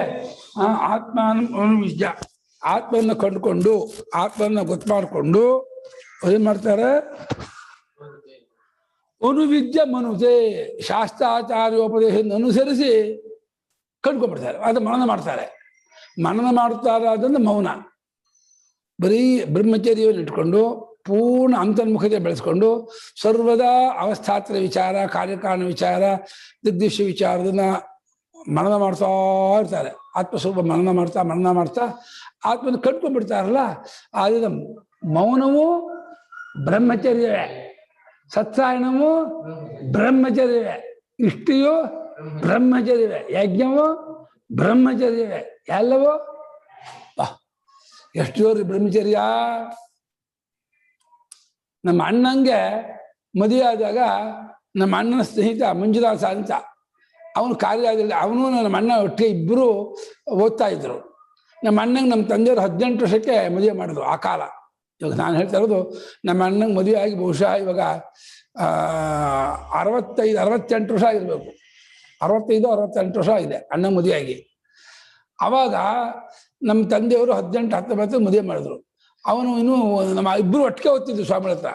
ಆತ್ಮಾನುವಿದ್ಯ ಆತ್ಮನ್ನ ಕಂಡುಕೊಂಡು ಆತ್ಮನ್ನ ಗೊತ್ತು ಮಾಡಿಕೊಂಡು ಏನ್ ಮಾಡ್ತಾರೆ? ಅನುವಿದ್ಯ ಮನುತೆ ಶಾಸ್ತ್ರಾಚಾರ್ಯೋಪದೇಶವನ್ನು ಅನುಸರಿಸಿ ಕಂಡ್ಕೊಂಡ್ಬಿಡ್ತಾರೆ. ಅದು ಮನನ ಮಾಡ್ತಾರೆ. ಮನನ ಮಾಡುತ್ತಾರೆ ಅದನ್ನು ಮೌನ. ಬರೀ ಬ್ರಹ್ಮಚರ್ಯವನ್ನು ಇಟ್ಕೊಂಡು ಪೂರ್ಣ ಅಂತರ್ಮುಖತೆ ಬೆಳೆಸ್ಕೊಂಡು ಸರ್ವದಾ ಅವಸ್ಥಾತ್ರ ವಿಚಾರ, ಕಾರ್ಯಕಾರಣ ವಿಚಾರ, ದಿಗ್ದೃಶ್ಯ ವಿಚಾರದನ್ನ ಮನನ ಮಾಡ್ತಾ ಇರ್ತಾರೆ. ಆತ್ಮಸ್ವರೂಪ ಮನನ ಮಾಡ್ತಾ ಆತ್ಮನ ಕಟ್ಕೊಂಡ್ಬಿಡ್ತಾರಲ್ಲ. ಆದ್ರೆ ಮೌನವು ಬ್ರಹ್ಮಚರ್ಯವೇ, ಸತ್ಸಾಯನವು ಬ್ರಹ್ಮಚರ್ಯವೇ, ಇಷ್ಟಿಯು ಬ್ರಹ್ಮಚರ್ಯವೇ, ಯಜ್ಞವು ಬ್ರಹ್ಮಚರ್ಯವೇ, ಎಲ್ಲವೂ ಎಷ್ಟು ಜೋರಿ ಬ್ರಹ್ಮಚರ್ಯ. ನಮ್ಮ ಅಣ್ಣಂಗೆ ಮದುವೆ ಆದಾಗ ನಮ್ಮ ಅಣ್ಣನ ಸ್ನೇಹಿತ ಮಂಜುನಾಥ ಅಂತ ಅವನು ಕಾರ್ಯದಲ್ಲಿ, ಅವನು ನಮ್ಮ ಅಣ್ಣ ಒಟ್ಟಿಗೆ ಇಬ್ಬರು ಓದ್ತಾ ಇದ್ರು. ನಮ್ಮ ಅಣ್ಣಂಗೆ ನಮ್ಮ ತಂದೆಯವರು 18 ವರ್ಷಕ್ಕೆ ಮದುವೆ ಮಾಡಿದ್ರು ಆ ಕಾಲ. ಇವಾಗ ನಾನು ಹೇಳ್ತಾ ಇರೋದು ನಮ್ಮ ಅಣ್ಣಂಗೆ ಮದುವೆ ಆಗಿ ಬಹುಶಃ ಇವಾಗ 65-68 ವರ್ಷ ಆಗಿರ್ಬೇಕು. 65-68 ವರ್ಷ ಆಗಿದೆ ಅಣ್ಣ ಮದುವೆ ಆಗಿ. ಅವಾಗ ನಮ್ಮ ತಂದೆಯವರು 18-19 ಮದುವೆ ಮಾಡಿದ್ರು. ಅವನು ಇನ್ನೂ ನಮ್ಮ ಇಬ್ಬರು ಒಟ್ಟಿಗೆ ಓದ್ತಿದ್ರು ಸ್ವಾಮಿಗಳ ಹತ್ರ.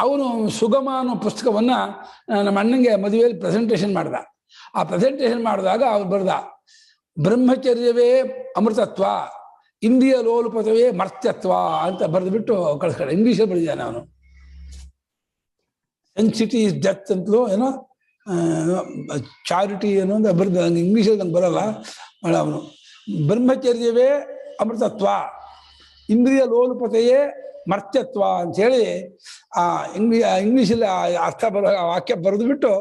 ಅವನು ಸುಗಮ ಅನ್ನೋ ಪುಸ್ತಕವನ್ನ ನಮ್ಮ ಅಣ್ಣಂಗೆ ಮದುವೆಯಲ್ಲಿ ಪ್ರೆಸೆಂಟೇಷನ್ ಮಾಡ್ದ. ಆ ಪ್ರೆಸೆಂಟೇಷನ್ ಮಾಡಿದಾಗ ಅವ್ರು ಬರ್ದ, ಬ್ರಹ್ಮಚರ್ಯವೇ ಅಮೃತತ್ವ, ಇಂದ್ರಿಯ ಲೋಲುಪತವೇ ಮರ್ತ್ಯತ್ವ ಅಂತ ಬರೆದ್ಬಿಟ್ಟು ಕಳಿಸ್ಕೊಂಡ. ಇಂಗ್ಲೀಷಲ್ಲಿ ಬರೆದಿದ್ದಾನೆ ಅವನು. ಸೆನ್ಸಿಟಿ ಇಸ್ ಡೆತ್ ಅಂತಲೂ ಏನೋ ಚಾರಿಟಿ ಏನೋ ಅಂತ ಬರೆದ. ನಂಗೆ ಇಂಗ್ಲೀಷಲ್ಲಿ ನಂಗೆ ಬರಲ್ಲ. ಅವನು ಬ್ರಹ್ಮಚರ್ಯವೇ ಅಮೃತತ್ವ, ಇಂದ್ರಿಯ ಲೋಲುಪತೆಯೇ ಮರ್ತ್ಯತ್ವ ಅಂಥೇಳಿ ಇಂಗ್ಲೀಷಲ್ಲಿ ಅರ್ಥ ಬರೋ ವಾಕ್ಯ ಬರೆದು ಬಿಟ್ಟು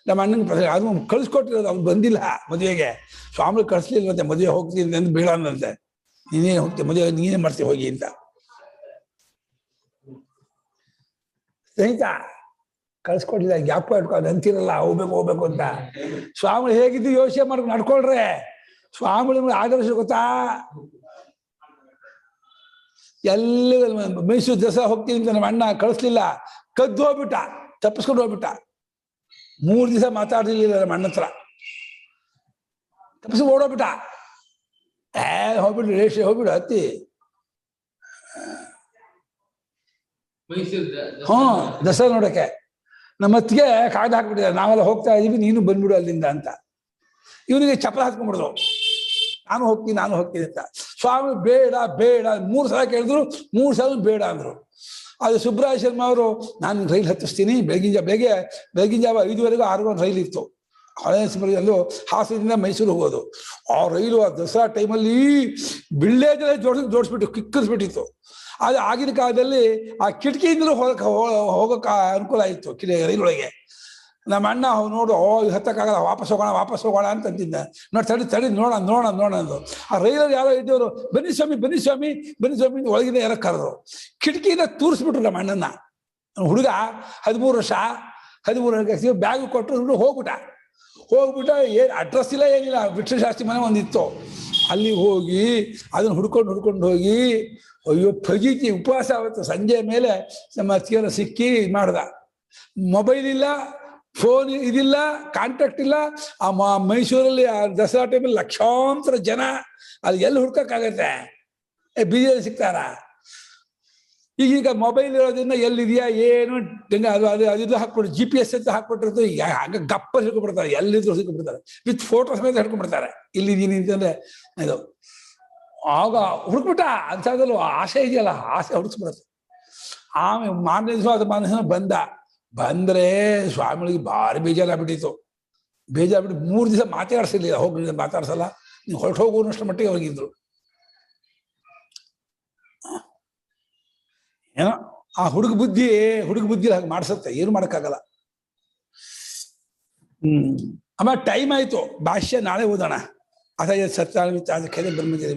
ನಮ್ಮ ಅಣ್ಣಂಗೆ ಅದು ಕಳಿಸ್ಕೊಟ್ಟಿರೋದು. ಅವ್ನು ಬಂದಿಲ್ಲ ಮದುವೆಗೆ, ಸ್ವಾಮಿ ಕಳಿಸ್ಲಿಲ್ಲ. ಮತ್ತೆ ಮದುವೆ ಹೋಗ್ತೀನಿ ಅಂತ ಬೀಳಂದಂತೆ. ನೀನೇನು ಹೋಗ್ತೀವಿ ಮದುವೆ, ನೀನೇ ಮಾಡ್ತೀವಿ ಹೋಗಿ ಅಂತ. ಸ್ನೇಹಿತ ಕಳ್ಸ್ಕೊಟ್ಟಿಲ್ಲ, ಜ್ಞಾಪಕ ಇಟ್ಕೊಂಡು ಅಂತಿರಲ್ಲ ಹೋಗ್ಬೇಕು ಅಂತ. ಸ್ವಾಮಿ ಹೇಗಿದ್ದು ಯೋಚನೆ ಮಾಡ್ಕೊಂಡು ನಡ್ಕೊಳ್ರೆ. ಸ್ವಾಮಿ ಆದರ್ಶ ಗೊತ್ತಾ? ಎಲ್ಲ ಮೈಸೂರು ದಸರಾ ಹೋಗ್ತೀನಿ ಅಂತ ನಮ್ಮ ಅಣ್ಣ ಕಳಿಸ್ಲಿಲ್ಲ, ಕದ್ದು ಹೋಗ್ಬಿಟ್ಟ, ತಪ್ಪಿಸ್ಕೊಂಡು ಹೋಗ್ಬಿಟ್ಟ. 3 ದಿವಸ ಮಾತಾಡ್ಲಿಲ್ಲ ನಮ್ಮ ಅಣ್ಣ ಹತ್ರ, ತಪ್ಪಿಸ್ಕೊಂಡು ಓಡೋಗ್ಬಿಟ್ಟ. ಹೋಗ್ಬಿಟ್ಟು ರೇಷೆ ಹೋಗ್ಬಿಡು ಹತ್ತಿ. ದಸರಾ ನೋಡಕ್ಕೆ ನಮ್ಮ ಹತ್ತಿಗೆ ಕಾಯ್ದೆ ಹಾಕ್ಬಿಟ್ಟಿದ್ದಾರೆ, ನಾವೆಲ್ಲ ಹೋಗ್ತಾ ಇದೀವಿ ನೀನು ಬಂದ್ಬಿಡು ಅಲ್ಲಿಂದ ಅಂತ. ಇವನಿಗೆ ಚಪ್ಪಲ ಹಾಕ್ಕೊಂಡ್ಬಿಡ್ದು, ನಾನು ಹೋಗ್ತೀನಿ ಅಂತ. ಸ್ವಾಮಿ ಬೇಡ 3 ಸಲ ಕೇಳಿದ್ರು, 3 ಸಲ ಬೇಡ ಅಂದ್ರು. ಅದು ಸುಬ್ರಾಯ ಶರ್ಮಾ ಅವರು, ನಾನು ರೈಲ್ ಹತ್ತಿಸ್ತೀನಿ, ಬೆಳಗಿನ ಜಾವ 5:15 6 ರೈಲ್ ಇತ್ತು. ಹಳೆ ಅಲ್ಲೂ ಹಾಸನದಿಂದ ಮೈಸೂರು ಹೋಗೋದು. ಆ ರೈಲು ಆ ದಸರಾ ಟೈಮಲ್ಲಿ ವಿಲೇಜಲ್ಲೇ ಜೋಡಿಸ್ಬಿಟ್ಟು ಕಿಕ್ಕರಿಸ್ಬಿಟ್ಟಿತ್ತು. ಅದು ಆಗಿನ ಕಾಲದಲ್ಲಿ ಆ ಕಿಟಕಿಯಿಂದಲೂ ಹೋಗಕ್ಕೆ ಅನುಕೂಲ ಆಯಿತು ರೈಲೊಳಗೆ. ನಮ್ಮ ಅಣ್ಣ ನೋಡು ಹತ್ತಕ್ಕಾಗಲ್ಲ, ವಾಪಸ್ ಹೋಗೋಣ ಅಂತ ಅಂತಿದ್ದ. ತಡಿ ನೋಡೋಣ ಅಂದು. ಆ ರೈಲಲ್ಲಿ ಯಾರೋ ಇದ್ದವರು, ಬನ್ನಿ ಸ್ವಾಮಿ ಒಳಗಿನ ಯಾರೋ ಕರೆದ್ರು. ಕಿಟಕಿಯಿಂದ ತೂರಿಸ್ಬಿಟ್ರು ನಮ್ಮ ಅಣ್ಣನ. ಹುಡುಗ 13 ವರ್ಷ ಬ್ಯಾಗ್ ಕೊಟ್ಟರು, ಹೋಗ್ಬಿಟ್ಟ. ಏನು ಅಡ್ರೆಸ್ ಇಲ್ಲ ಏನಿಲ್ಲ, ವಿಠ್ಠಲಶಾಸ್ತ್ರಿ ಮನೆ ಒಂದಿತ್ತು, ಅಲ್ಲಿ ಹೋಗಿ ಅದನ್ನ ಹುಡ್ಕೊಂಡು ಹೋಗಿ ಅಯ್ಯೋ ಫಗೀತಿ ಉಪವಾಸ ಆವತ್ತು. ಸಂಜೆ ಮೇಲೆ ನಮ್ಮ ಅತ್ತಿಗೆಲ್ಲ ಸಿಕ್ಕಿ ಮಾಡ್ದ. ಮೊಬೈಲ್ ಇಲ್ಲ, ಫೋನ್ ಇದಿಲ್ಲ, ಕಾಂಟ್ಯಾಕ್ಟ್ ಇಲ್ಲ. ಆ ಮೈಸೂರಲ್ಲಿ ಆ ದಸರಾ ಟೈಮಲ್ಲಿ ಲಕ್ಷಾಂತರ ಜನ, ಅಲ್ಲಿ ಎಲ್ಲಿ ಹುಡ್ಕಕ್ಕಾಗತ್ತೆ? ಬೀದಿಯಲ್ಲಿ ಸಿಗ್ತಾರ? ಈಗೀಗ ಮೊಬೈಲ್ ಇರೋದ್ರಿಂದ ಎಲ್ಲಿದೆಯಾ ಏನು ಅದು ಹಾಕ್ಬಿಟ್ಟು GPS ಅಂತ ಹಾಕ್ಬಿಟ್ಟಿರ್ತಾರೆ. ಈಗ ಹಂಗ ಗಪ್ಪ ಹಿಡ್ಕೊಂಡ್ಬಿಡ್ತಾರೆ, ಎಲ್ಲಿದ್ರು ಸಿಕ್ಕಿಬಿಡ್ತಾರೆ, ವಿತ್ ಫೋಟೋ ಸಮೇತ ಹಿಡ್ಕೊಂಡ್ಬಿಡ್ತಾರೆ. ಇಲ್ಲಿದ್ದೀನಿ ಅಂತಂದ್ರೆ ಇದು ಆಗ ಹುಡುಕ್ಬಿಟ್ಟ. ಅಂಥದ್ರಲ್ಲೂ ಆಸೆ ಇದೆಯಲ್ಲ, ಆಸೆ ಹುಡುಕ್ಸ್ಬಿಡತ್ತೆ. ಆಮೇಲೆ ಮಾರನೇ ದಿವಸ ಅದು ಬಂದ್ರೆ ಸ್ವಾಮಿಗಳಿಗೆ ಭಾರಿ ಬೇಜಾರಾಗ್ಬಿಟ್ಟಿತ್ತು. 3 ದಿವಸ ಮಾತಾಡ್ಸಿರ್ಲಿಲ್ಲ. ಮಾತಾಡ್ಸಲ್ಲ, ನೀವು ಹೊರಟು ಹೋಗುವಷ್ಟು ಮಟ್ಟಿಗೆ ಹೋಗಿದ್ರು. ಏನೋ ಆ ಹುಡುಗ ಬುದ್ಧಿ ಹಾಗೆ ಮಾಡ್ಸತ್ತೆ, ಏನು ಮಾಡಕ್ಕಾಗಲ್ಲ. ಆಮೇಲೆ ಟೈಮ್ ಆಯ್ತು, ಭಾಷ್ಯ ನಾಳೆ ಓದೋಣ. ಅಥ ಸತ್ಯಾನ್ವಿತ ಖೇದ ಬ್ರಹ್ಮಚರ್ಯ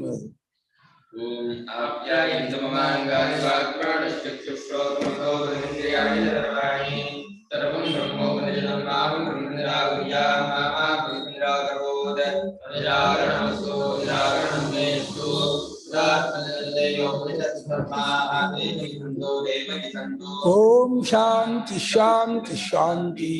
ಓಂ ಶಾಂತಿ ಶಾಂತಿ ಶಾಂತಿ.